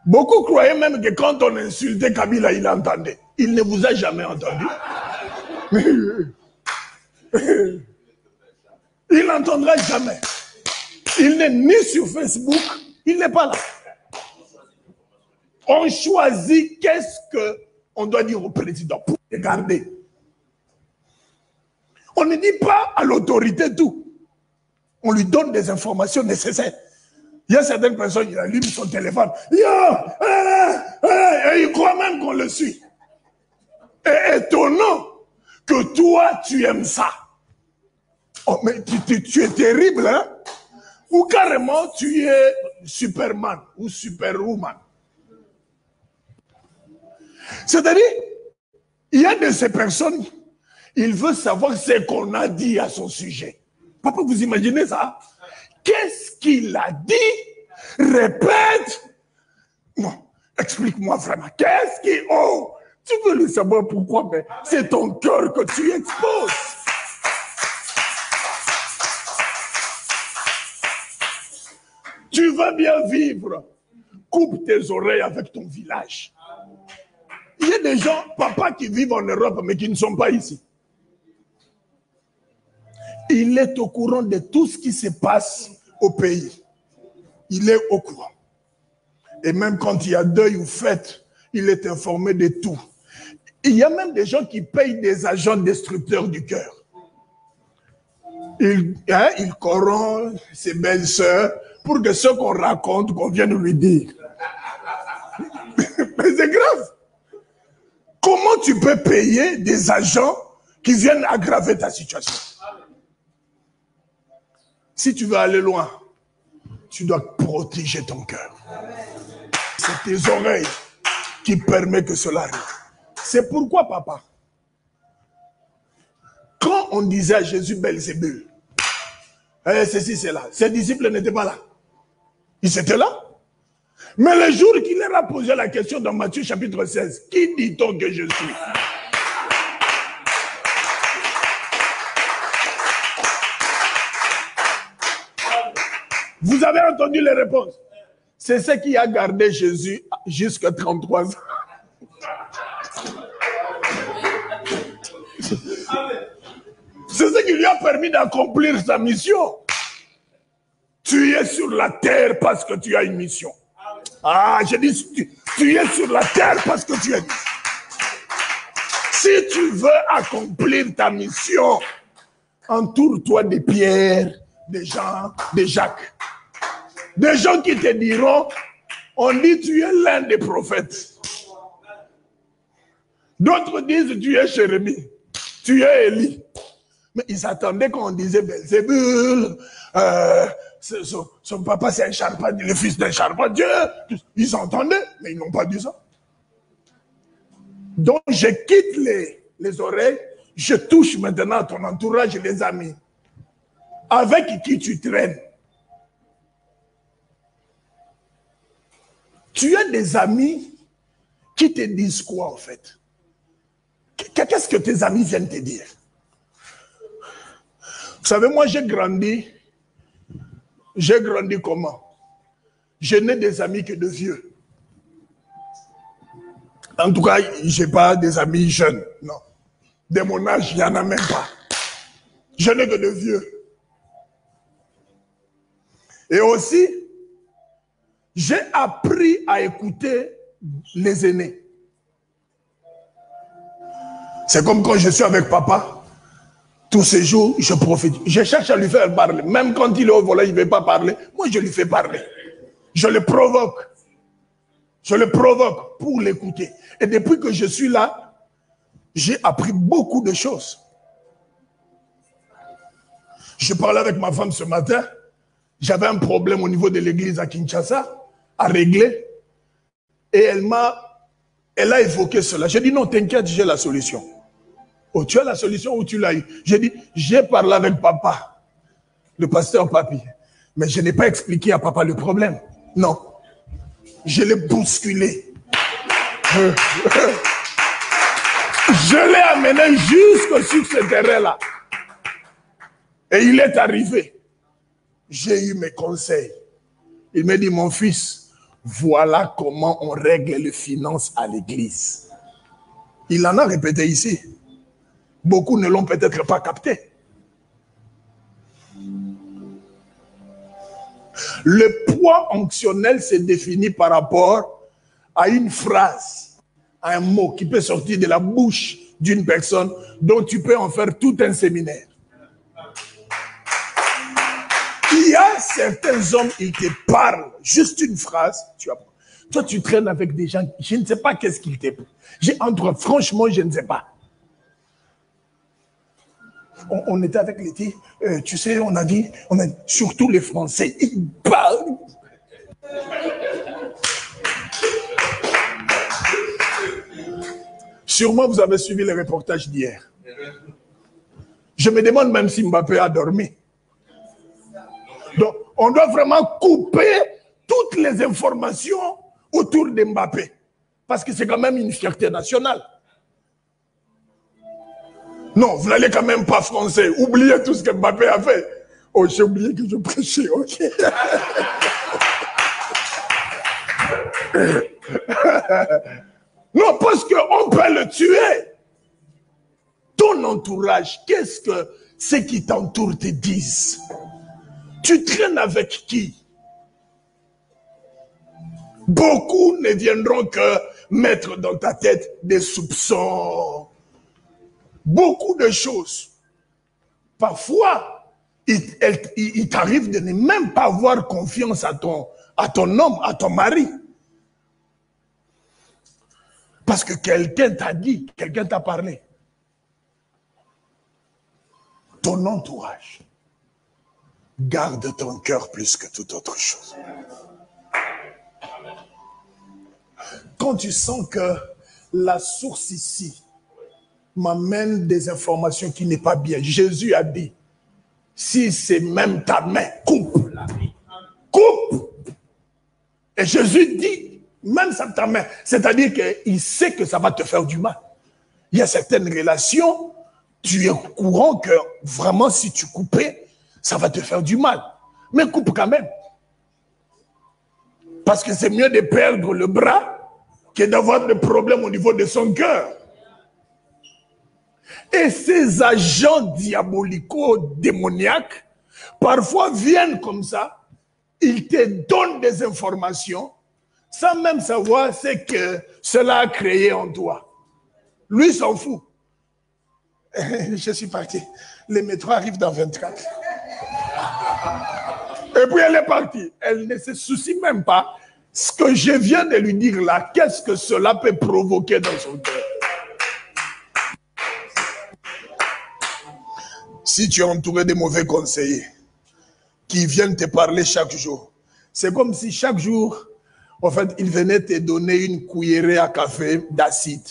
beaucoup croyaient même que quand on insultait Kabila, il entendait. Il ne vous a jamais entendu. Il n'entendra jamais. Il n'est ni sur Facebook, il n'est pas là. On choisit qu'est-ce qu'on doit dire au président pour le garder. On ne dit pas à l'autorité tout. On lui donne des informations nécessaires. Il y a certaines personnes qui allument son téléphone. Et il croit même qu'on le suit. Et étonnant que toi, tu aimes ça. Oh, mais tu es terrible, hein? Ou carrément, tu es Superman ou Superwoman. C'est-à-dire, il y a de ces personnes, il veut savoir ce qu'on a dit à son sujet. Papa, vous imaginez ça? Qu'est-ce qu'il a dit? Répète. Non, explique-moi vraiment. Qu'est-ce qu'il... Oh, tu veux le savoir pourquoi? Mais c'est ton cœur que tu exposes. Tu veux bien vivre. Coupe tes oreilles avec ton village. Il y a des gens, papa, qui vivent en Europe, mais qui ne sont pas ici. Il est au courant de tout ce qui se passe au pays. Il est au courant. Et même quand il y a deuil ou fête, il est informé de tout. Il y a même des gens qui payent des agents destructeurs du cœur. Il corrompt ses belles-sœurs pour que ce qu'on raconte, qu'on vienne lui dire. Mais c'est grave. Comment tu peux payer des agents qui viennent aggraver ta situation? Si tu veux aller loin, tu dois protéger ton cœur. C'est tes oreilles qui permettent que cela arrive. C'est pourquoi, papa, quand on disait à Jésus Belzébul, ceci, c'est là, ses disciples n'étaient pas là. Ils étaient là. Mais le jour qu'il leur a posé la question dans Matthieu chapitre 16, qui dit-on que je suis? Vous avez entendu les réponses. C'est ce qui a gardé Jésus jusqu'à 33 ans. C'est ce qui lui a permis d'accomplir sa mission. Tu es sur la terre parce que tu as une mission. Ah, je dis, tu es sur la terre parce que tu as une mission. Si tu veux accomplir ta mission, entoure-toi de Pierre, de Jean, de Jacques. Des gens qui te diront, on dit tu es l'un des prophètes. D'autres disent tu es Jérémie, tu es Élie. Mais ils attendaient qu'on disait Belzébul, son papa c'est un charpentier, le fils d'un charpentier. Ils entendaient, mais ils n'ont pas dit ça. Donc je quitte les oreilles, je touche maintenant ton entourage et les amis. Avec qui tu traînes? Tu as des amis qui te disent quoi en fait? Qu'est-ce que tes amis viennent te dire? Vous savez, moi j'ai grandi comment? Je n'ai des amis que de vieux. En tout cas, je n'ai pas des amis jeunes, non. De mon âge, il n'y en a même pas. Je n'ai que de vieux. Et aussi, j'ai appris à écouter les aînés. C'est comme quand je suis avec papa, tous ces jours, je profite. Je cherche à lui faire parler. Même quand il est au volant, il ne veut pas parler. Moi, je lui fais parler. Je le provoque. Je le provoque pour l'écouter. Et depuis que je suis là, j'ai appris beaucoup de choses. Je parlais avec ma femme ce matin. J'avais un problème au niveau de l'église à Kinshasa à régler. Et elle a évoqué cela. J'ai dit non, t'inquiète, j'ai la solution. Oh, tu as la solution ou tu l'as eu? J'ai dit, j'ai parlé avec papa, le pasteur Papi. Mais je n'ai pas expliqué à papa le problème. Non. Je l'ai bousculé. Je l'ai amené jusque sur ce terrain-là. Et il est arrivé. J'ai eu mes conseils. Il m'a dit, mon fils, voilà comment on règle les finances à l'église. Il en a répété ici. Beaucoup ne l'ont peut-être pas capté. Le poids onctionnel se définit par rapport à une phrase, à un mot qui peut sortir de la bouche d'une personne dont tu peux en faire tout un séminaire. Il y a certains hommes, ils te parlent juste une phrase, tu apprends. Toi, tu traînes avec des gens, je ne sais pas qu'est-ce qu'ils te parlent. Franchement, je ne sais pas. On était avec les filles, tu sais, on a dit, surtout les Français, ils parlent. Sûrement, vous avez suivi les reportages d'hier. Je me demande même si Mbappé a dormi. Donc, on doit vraiment couper toutes les informations autour de Mbappé. Parce que c'est quand même une fierté nationale. Non, vous n'allez quand même pas français. Oubliez tout ce que Mbappé a fait. Oh, j'ai oublié que je prêchais, ok. Non, parce qu'on peut le tuer. Ton entourage, qu'est-ce que ceux qui t'entourent te disent? Tu traînes avec qui? Beaucoup ne viendront que mettre dans ta tête des soupçons. Beaucoup de choses. Parfois, il t'arrive de ne même pas avoir confiance à ton homme, à ton mari. Parce que quelqu'un t'a dit, quelqu'un t'a parlé. Ton entourage. Garde ton cœur plus que toute autre chose. Quand tu sens que la source ici m'amène des informations qui n'est pas bien, Jésus a dit, si c'est même ta main, coupe la vie. Coupe. Et Jésus dit, même ça ta main, c'est-à-dire qu'il sait que ça va te faire du mal. Il y a certaines relations, tu es au courant que vraiment si tu coupais, ça va te faire du mal. Mais coupe quand même. Parce que c'est mieux de perdre le bras que d'avoir des problèmes au niveau de son cœur. Et ces agents diabolico-démoniaques, parfois viennent comme ça, ils te donnent des informations, sans même savoir ce que cela a créé en toi. Lui s'en fout. Je suis parti. Le métro arrive dans 24. Et puis elle est partie. Elle ne se soucie même pas. Ce que je viens de lui dire là, qu'est-ce que cela peut provoquer dans son cœur? Si tu es entouré de mauvais conseillers qui viennent te parler chaque jour, c'est comme si chaque jour, en fait, ils venaient te donner une cuillerée à café d'acide.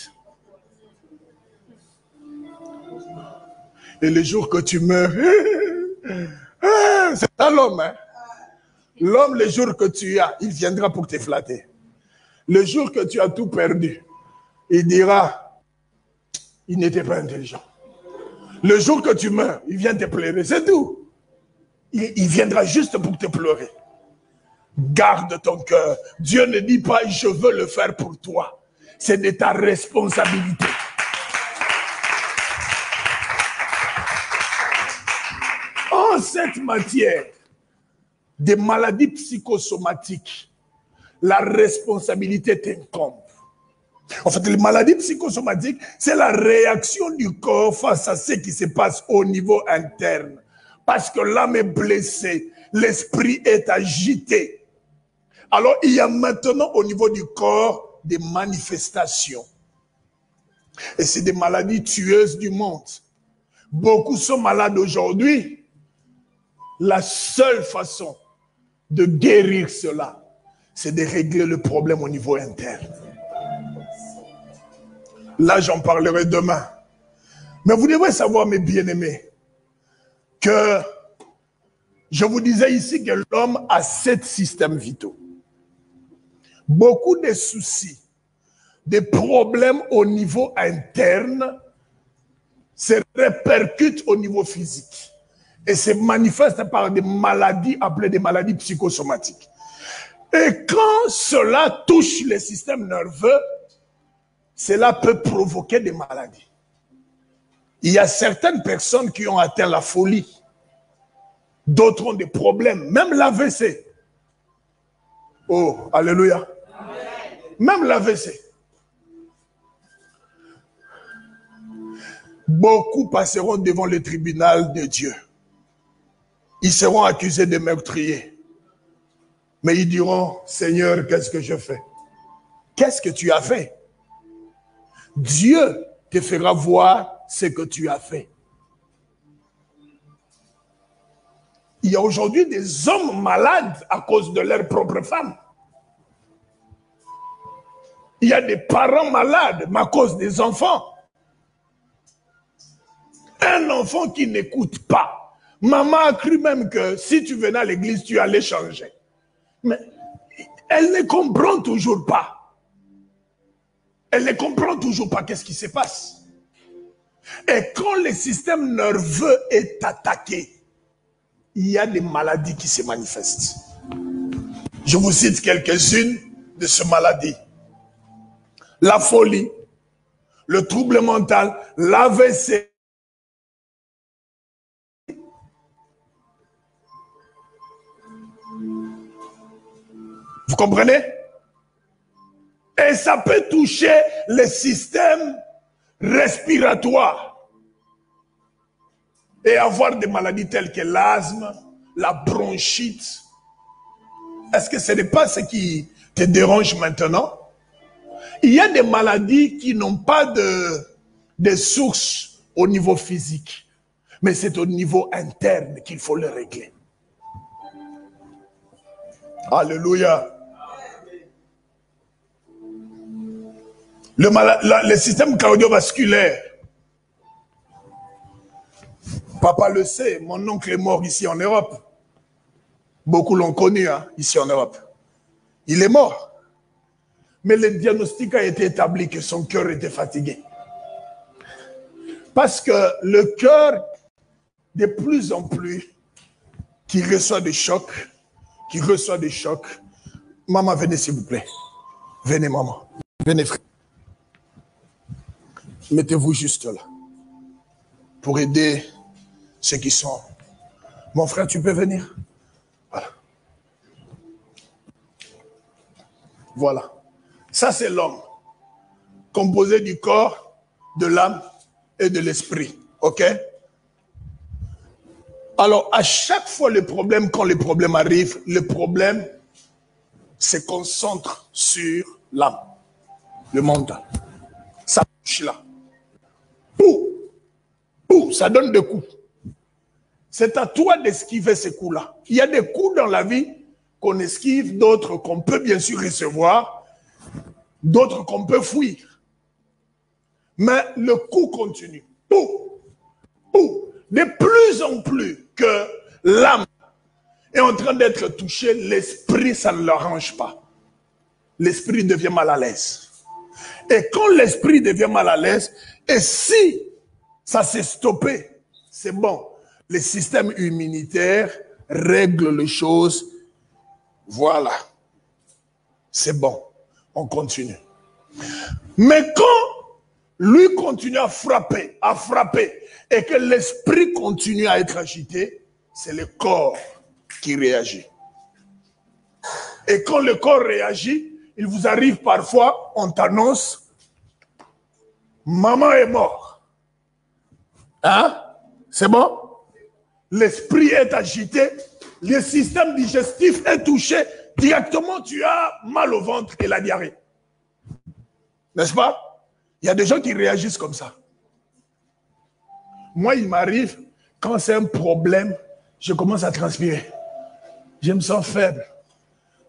Et le jour que tu meurs, c'est à l'homme. Hein? L'homme, le jour que tu as, il viendra pour te flatter. Le jour que tu as tout perdu, il dira, il n'était pas intelligent. Le jour que tu meurs, il vient te pleurer, c'est tout. Il viendra juste pour te pleurer. Garde ton cœur. Dieu ne dit pas, je veux le faire pour toi. C'est de ta responsabilité. En cette matière, des maladies psychosomatiques, la responsabilité t'incombe. En fait, les maladies psychosomatiques, c'est la réaction du corps face à ce qui se passe au niveau interne. Parce que l'âme est blessée, l'esprit est agité. Alors, il y a maintenant au niveau du corps des manifestations. Et c'est des maladies tueuses du monde. Beaucoup sont malades aujourd'hui. La seule façon de guérir cela, c'est de régler le problème au niveau interne. Là, j'en parlerai demain. Mais vous devez savoir, mes bien-aimés, que je vous disais ici que l'homme a 7 systèmes vitaux. Beaucoup de soucis, des problèmes au niveau interne se répercutent au niveau physique et se manifestent par des maladies appelées des maladies psychosomatiques. Et quand cela touche le système nerveux, cela peut provoquer des maladies. Il y a certaines personnes qui ont atteint la folie. D'autres ont des problèmes, même l'AVC. Oh, alléluia. Même l'AVC. Beaucoup passeront devant le tribunal de Dieu. Ils seront accusés de meurtriers. Mais ils diront, Seigneur, qu'est-ce que je fais? Qu'est-ce que tu as fait? Dieu te fera voir ce que tu as fait. Il y a aujourd'hui des hommes malades à cause de leur propre femme. Il y a des parents malades à cause des enfants. Un enfant qui n'écoute pas. Maman a cru même que si tu venais à l'église, tu allais changer. Mais elle ne comprend toujours pas. Elle ne comprend toujours pas qu'est-ce qui se passe. Et quand le système nerveux est attaqué, il y a des maladies qui se manifestent. Je vous cite quelques-unes de ces maladies. La folie, le trouble mental, l'AVC. Vous comprenez? Et ça peut toucher le système respiratoire et avoir des maladies telles que l'asthme, la bronchite. Est-ce que ce n'est pas ce qui te dérange maintenant? Il y a des maladies qui n'ont pas de source au niveau physique, mais c'est au niveau interne qu'il faut le régler. Alléluia. Le système cardiovasculaire. Papa le sait, mon oncle est mort ici en Europe. Beaucoup l'ont connu ici en Europe. Il est mort. Mais le diagnostic a été établi que son cœur était fatigué. Parce que le cœur, de plus en plus, qui reçoit des chocs, Maman, venez s'il vous plaît. Venez, maman. Venez, frère. Mettez-vous juste là. Pour aider ceux qui sont. Mon frère, tu peux venir? Voilà. Voilà. Ça, c'est l'homme. Composé du corps, de l'âme et de l'esprit. OK? Alors, à chaque fois quand le problème arrive, le problème se concentre sur l'âme, le mental. Ça touche là. Ça donne des coups. C'est à toi d'esquiver ces coups-là. Il y a des coups dans la vie qu'on esquive, d'autres qu'on peut bien sûr recevoir, d'autres qu'on peut fuir. Mais le coup continue. De plus en plus que l'âme est en train d'être touchée, l'esprit, ça ne l'arrange pas. l'esprit devient mal à l'aise. Et quand l'esprit devient mal à l'aise, et si ça s'est stoppé, c'est bon. Le système immunitaire règle les choses. Voilà. C'est bon. On continue. Mais quand lui continue à frapper, et que l'esprit continue à être agité, c'est le corps qui réagit. Et quand le corps réagit, il vous arrive parfois, on t'annonce, maman est morte. Hein? C'est bon? L'esprit est agité, le système digestif est touché, directement tu as mal au ventre et la diarrhée. N'est-ce pas? Il y a des gens qui réagissent comme ça. Moi, il m'arrive, quand c'est un problème, je commence à transpirer. Je me sens faible.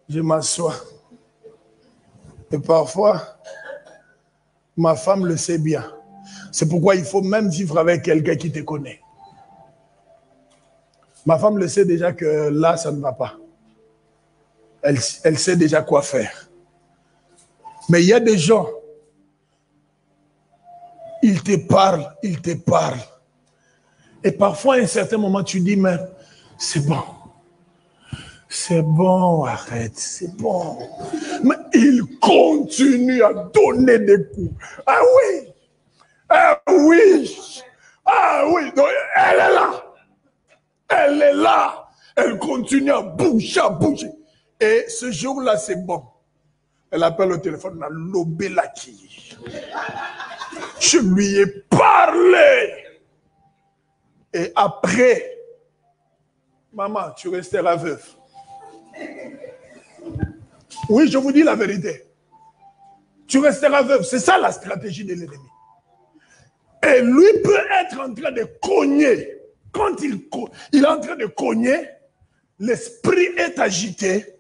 Je m'assois. Et parfois, ma femme le sait bien. C'est pourquoi il faut même vivre avec quelqu'un qui te connaît. Ma femme le sait déjà que là, ça ne va pas. Elle sait déjà quoi faire. Mais il y a des gens, ils te parlent. Et parfois, à un certain moment, tu dis, mais c'est bon. C'est bon, arrête, c'est bon. Mais il continue à donner des coups. Ah oui, ah oui, ah oui. Donc, elle est là. Elle est là. Elle continue à bouger. Et ce jour-là, c'est bon. Elle appelle au téléphone, à l'obélaki. Je lui ai parlé. Et après, maman, tu resteras veuve. Oui, je vous dis la vérité. Tu resteras veuve. C'est ça la stratégie de l'ennemi. Et lui peut être en train de cogner. Quand il est en train de cogner, l'esprit est agité,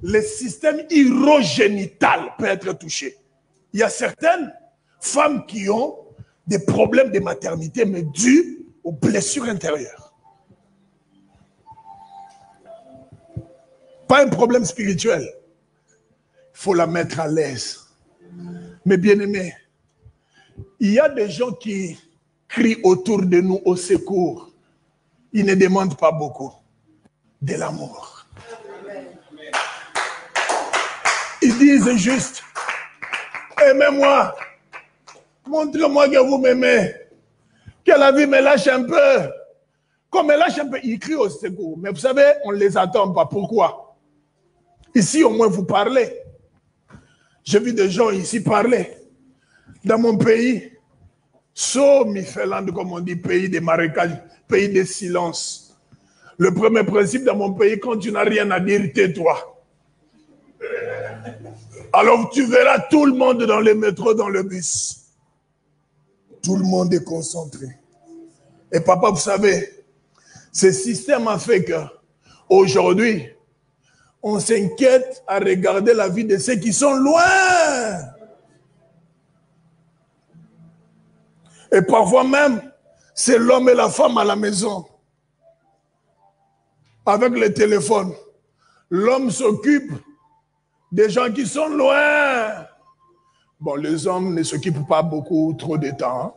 le système urogénital peut être touché. Il y a certaines femmes qui ont des problèmes de maternité, mais dus aux blessures intérieures. Pas un problème spirituel. Il faut la mettre à l'aise. Mais bien aimés, il y a des gens qui crient autour de nous au secours. Ils ne demandent pas beaucoup. De l'amour. Ils disent juste, aimez-moi. Montrez-moi que vous m'aimez. Que la vie me lâche un peu. Comme elle lâche un peu, ils crient au secours. Mais vous savez, on ne les attend pas. Pourquoi? Ici, au moins, vous parlez. J'ai vu des gens ici parler. Dans mon pays, Somifeland, comme on dit, pays des marécages, pays de silence. Le premier principe dans mon pays, quand tu n'as rien à dire, tais-toi. Alors tu verras tout le monde dans le métro, dans le bus. Tout le monde est concentré. Et papa, vous savez, ce système a fait que aujourd'hui, on s'inquiète à regarder la vie de ceux qui sont loin. Et parfois même, c'est l'homme et la femme à la maison. Avec le téléphone. L'homme s'occupe des gens qui sont loin. Bon, les hommes ne s'occupent pas beaucoup, trop de temps.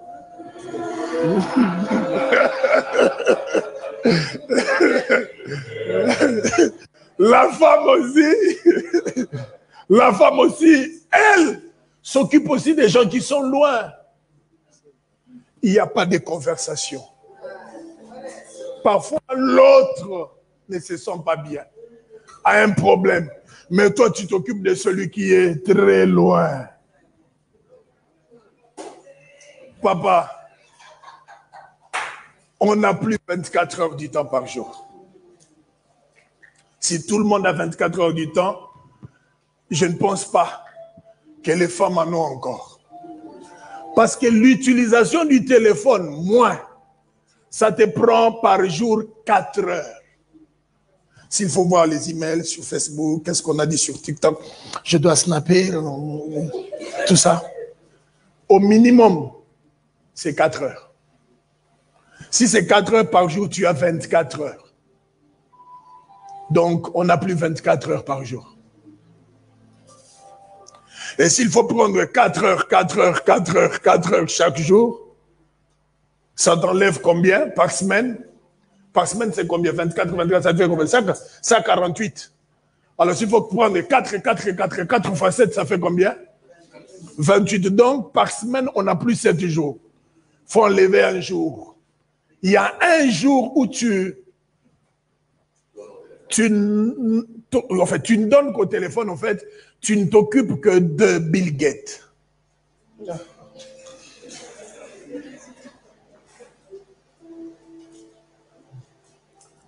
La femme aussi, elle s'occupe aussi des gens qui sont loin. Il n'y a pas de conversation. Parfois, l'autre ne se sent pas bien, a un problème. Mais toi, tu t'occupes de celui qui est très loin. Papa, on n'a plus 24 heures du temps par jour. Si tout le monde a 24 heures du temps, je ne pense pas que les femmes en ont encore. Parce que l'utilisation du téléphone, moins, ça te prend par jour 4 heures. S'il faut voir les emails sur Facebook, qu'est-ce qu'on a dit sur TikTok, je dois snapper, tout ça. Au minimum, c'est 4 heures. Si c'est 4 heures par jour, tu as 24 heures. Donc, on n'a plus 24 heures par jour. Et s'il faut prendre 4 heures, 4 heures, 4 heures, 4 heures chaque jour, ça t'enlève combien par semaine? Par semaine, c'est combien? 24, 24, ça fait combien? Ça 48. Alors, s'il faut prendre 4 et 4 et 4 et 4 fois 7, ça fait combien? 28. Donc, par semaine, on n'a plus 7 jours. Il faut enlever un jour. Il y a un jour où tu ne donnes qu'au téléphone, en fait, tu ne t'occupes que de Bill Gates.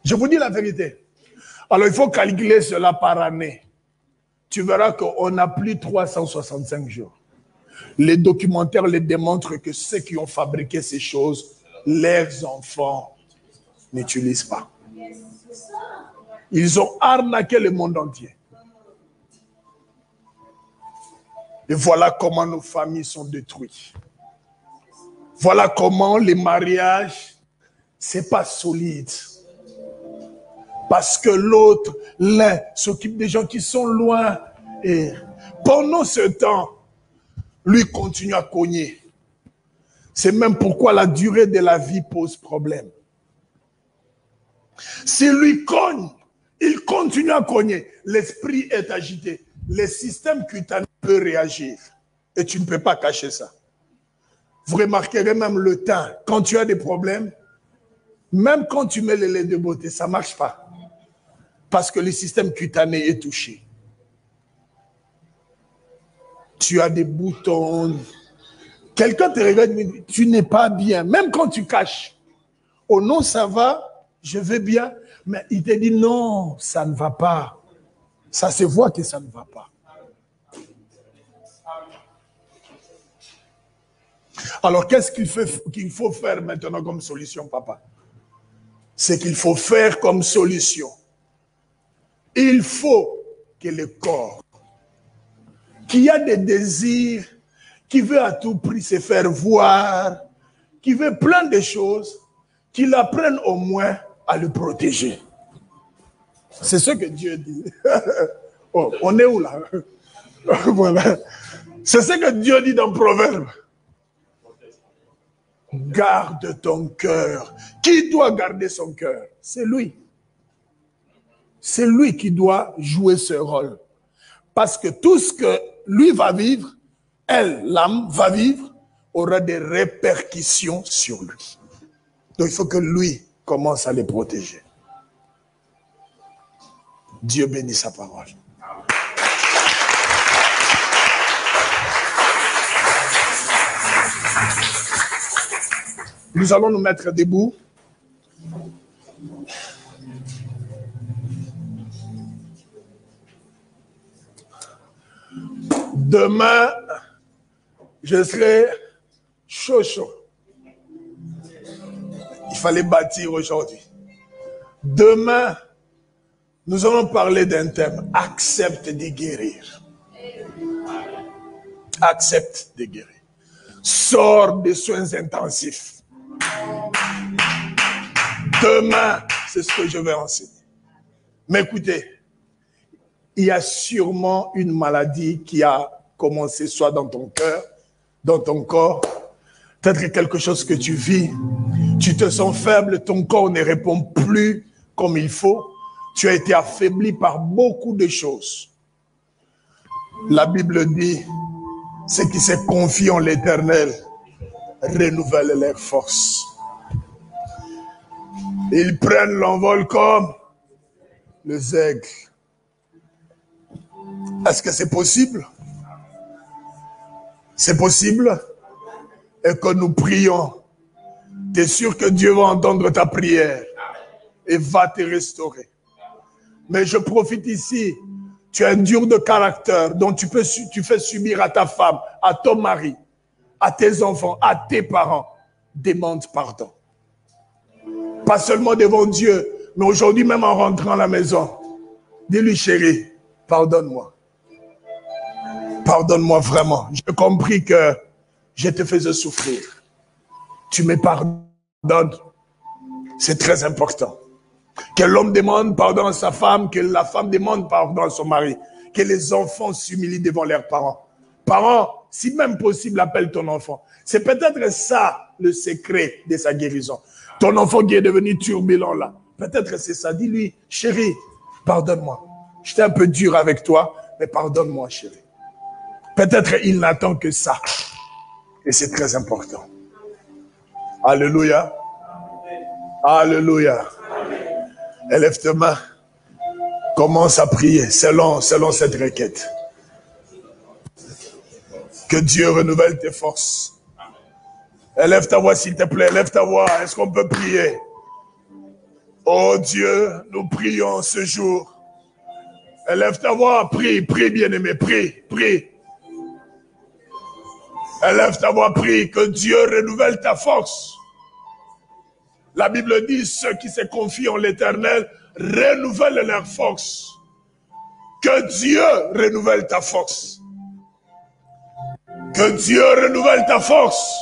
Je vous dis la vérité. Alors, il faut calculer cela par année. Tu verras qu'on n'a plus 365 jours. Les documentaires les démontrent que ceux qui ont fabriqué ces choses, leurs enfants n'utilisent pas. Ils ont arnaqué le monde entier. Et voilà comment nos familles sont détruites. Voilà comment les mariages, c'est pas solide. Parce que l'autre, l'un, s'occupe des gens qui sont loin. Et pendant ce temps, lui continue à cogner. C'est même pourquoi la durée de la vie pose problème. Si lui cogne, il continue à cogner. L'esprit est agité. Le système cutané peut réagir. Et tu ne peux pas cacher ça. Vous remarquerez même le temps. Quand tu as des problèmes, même quand tu mets le lait de beauté, ça ne marche pas. Parce que le système cutané est touché. Tu as des boutons. Quelqu'un te regarde et dit, tu n'es pas bien. Même quand tu caches. Oh non, ça va, je vais bien. Mais il te dit non, ça ne va pas. Ça se voit que ça ne va pas. Alors, qu'est-ce qu'il faut faire maintenant comme solution, papa? C'est qu'il faut faire comme solution. Il faut que le corps, qui a des désirs, qui veut à tout prix se faire voir, qui veut plein de choses, qu'il apprenne au moins à le protéger. C'est ce que Dieu dit. Oh, on est où là? Voilà. C'est ce que Dieu dit dans Proverbe. Garde ton cœur. Qui doit garder son cœur? C'est lui. C'est lui qui doit jouer ce rôle. Parce que tout ce que lui va vivre, elle, l'âme, va vivre, aura des répercussions sur lui. Donc il faut que lui commence à les protéger. Dieu bénit sa parole. Nous allons nous mettre debout. Demain, je serai chaud. Il fallait bâtir aujourd'hui. Demain, nous allons parler d'un thème. Accepte de guérir. Accepte de guérir. Sors des soins intensifs. Demain, c'est ce que je vais enseigner. Mais écoutez, il y a sûrement une maladie qui a commencé soit dans ton cœur, dans ton corps. Peut-être quelque chose que tu vis. Tu te sens faible, ton corps ne répond plus comme il faut. Tu as été affaibli par beaucoup de choses. La Bible dit, ceux qui se confient en l'Éternel renouvellent leurs forces. Ils prennent l'envol comme les aigles. Est-ce que c'est possible? C'est possible? Et que nous prions. Tu es sûr que Dieu va entendre ta prière et va te restaurer. Mais je profite ici. Tu es un dur de caractère dont tu fais subir à ta femme, à ton mari, à tes enfants, à tes parents. Demande pardon. Pas seulement devant Dieu, mais aujourd'hui même en rentrant à la maison. Dis-lui, chérie, pardonne-moi. Pardonne-moi vraiment. J'ai compris que je te faisais souffrir. Tu me pardonnes. C'est très important. Que l'homme demande pardon à sa femme, que la femme demande pardon à son mari. Que les enfants s'humilient devant leurs parents. Parents, si même possible, appelle ton enfant. C'est peut-être ça le secret de sa guérison. Ton enfant qui est devenu turbulent là, peut-être c'est ça. Dis-lui, chérie, pardonne-moi. J'étais un peu dur avec toi, mais pardonne-moi, chérie. Peut-être il n'attend que ça. Et c'est très important. Alléluia. Alléluia. Élève tes mains. Commence à prier selon cette requête. Que Dieu renouvelle tes forces. Élève ta voix s'il te plaît, élève ta voix. Est-ce qu'on peut prier? Oh Dieu, nous prions ce jour. Élève ta voix, prie, prie bien-aimé, prie, prie. Élève ta voix, prie, que Dieu renouvelle ta force. La Bible dit, ceux qui se confient en l'Éternel renouvellent leur force. Que Dieu renouvelle ta force. Que Dieu renouvelle ta force.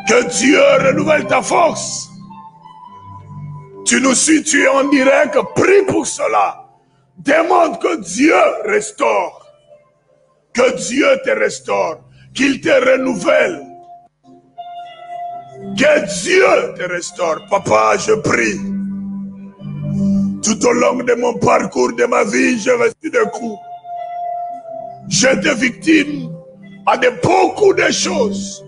Que Dieu renouvelle ta force. Tu nous suis, tu es en direct, prie pour cela. Demande que Dieu restaure. Que Dieu te restaure. Qu'il te renouvelle. Que Dieu te restaure. Papa, je prie. Tout au long de mon parcours, de ma vie, j'ai reçu des coups. J'étais victime à beaucoup de choses.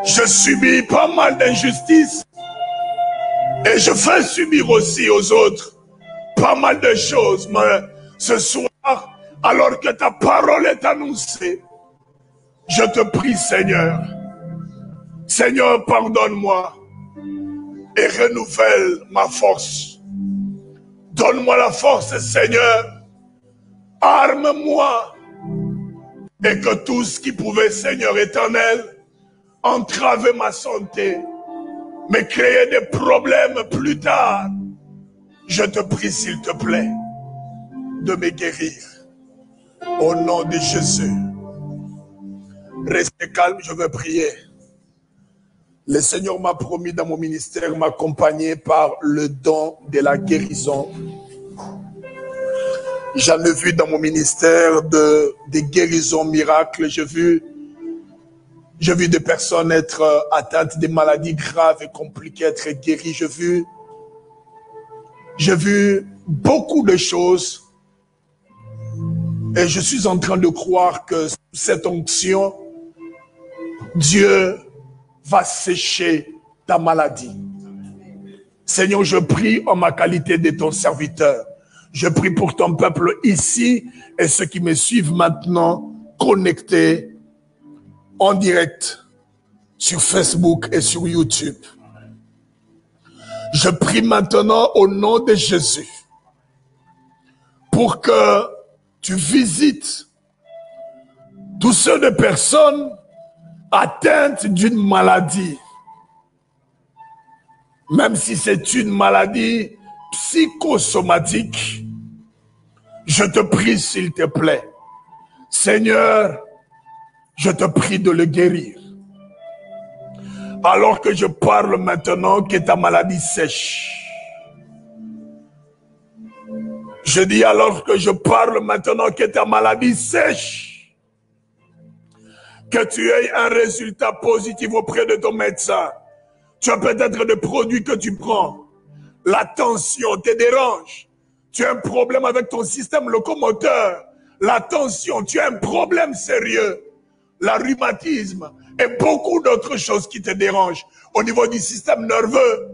Je subis pas mal d'injustices. Et je fais subir aussi aux autres pas mal de choses. Mais ce soir, alors que ta parole est annoncée, je te prie, Seigneur. Seigneur, pardonne-moi et renouvelle ma force. Donne-moi la force, Seigneur. Arme-moi. Et que tout ce qui pouvait, Seigneur éternel, entraver ma santé, me créer des problèmes plus tard, je te prie, s'il te plaît, de me guérir. Au nom de Jésus. Restez calme, je veux prier. Le Seigneur m'a promis dans mon ministère m'accompagner par le don de la guérison. J'en ai vu dans mon ministère des guérisons miracles. J'ai vu des personnes être atteintes de maladies graves et compliquées, être guéries. J'ai vu beaucoup de choses. Et je suis en train de croire que sous cette onction, Dieu va sécher ta maladie. Seigneur, je prie en ma qualité de ton serviteur. Je prie pour ton peuple ici et ceux qui me suivent maintenant connectés en direct sur Facebook et sur YouTube. Je prie maintenant au nom de Jésus pour que tu visites tous ceux de personnes atteintes d'une maladie. Même si c'est une maladie psychosomatique, je te prie s'il te plaît. Seigneur, je te prie de le guérir. Alors que je parle maintenant, que ta maladie sèche. Je dis alors que je parle maintenant, que ta maladie sèche. Que tu aies un résultat positif auprès de ton médecin. Tu as peut-être des produits que tu prends. La tension te dérange. Tu as un problème avec ton système locomoteur. La tension, tu as un problème sérieux. Le rhumatisme et beaucoup d'autres choses qui te dérangent. Au niveau du système nerveux,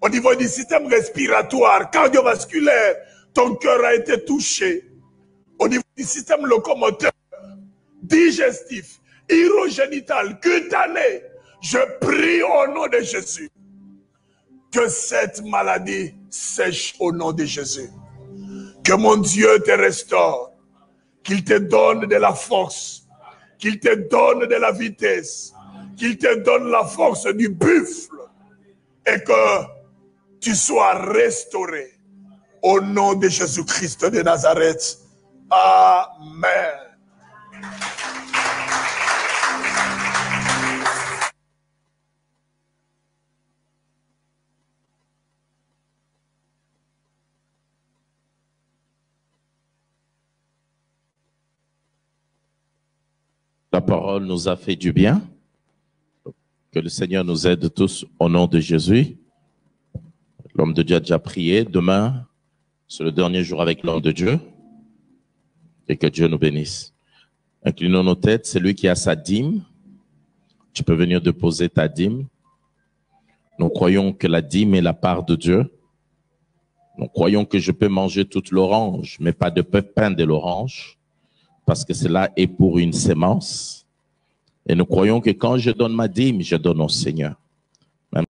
au niveau du système respiratoire, cardiovasculaire, ton cœur a été touché. Au niveau du système locomoteur, digestif, urogénital, cutané, je prie au nom de Jésus que cette maladie sèche au nom de Jésus. Que mon Dieu te restaure, qu'il te donne de la force, qu'il te donne de la vitesse, qu'il te donne la force du buffle et que tu sois restauré au nom de Jésus-Christ de Nazareth. Amen. La parole nous a fait du bien. Que le Seigneur nous aide tous au nom de Jésus. L'homme de Dieu a déjà prié. Demain, c'est le dernier jour avec l'homme de Dieu. Et que Dieu nous bénisse. Inclinons nos têtes. C'est lui qui a sa dîme. Tu peux venir déposer ta dîme. Nous croyons que la dîme est la part de Dieu. Nous croyons que je peux manger toute l'orange, mais pas de pépins de l'orange, parce que cela est pour une sémence. Et nous croyons que quand je donne ma dîme, je donne au Seigneur.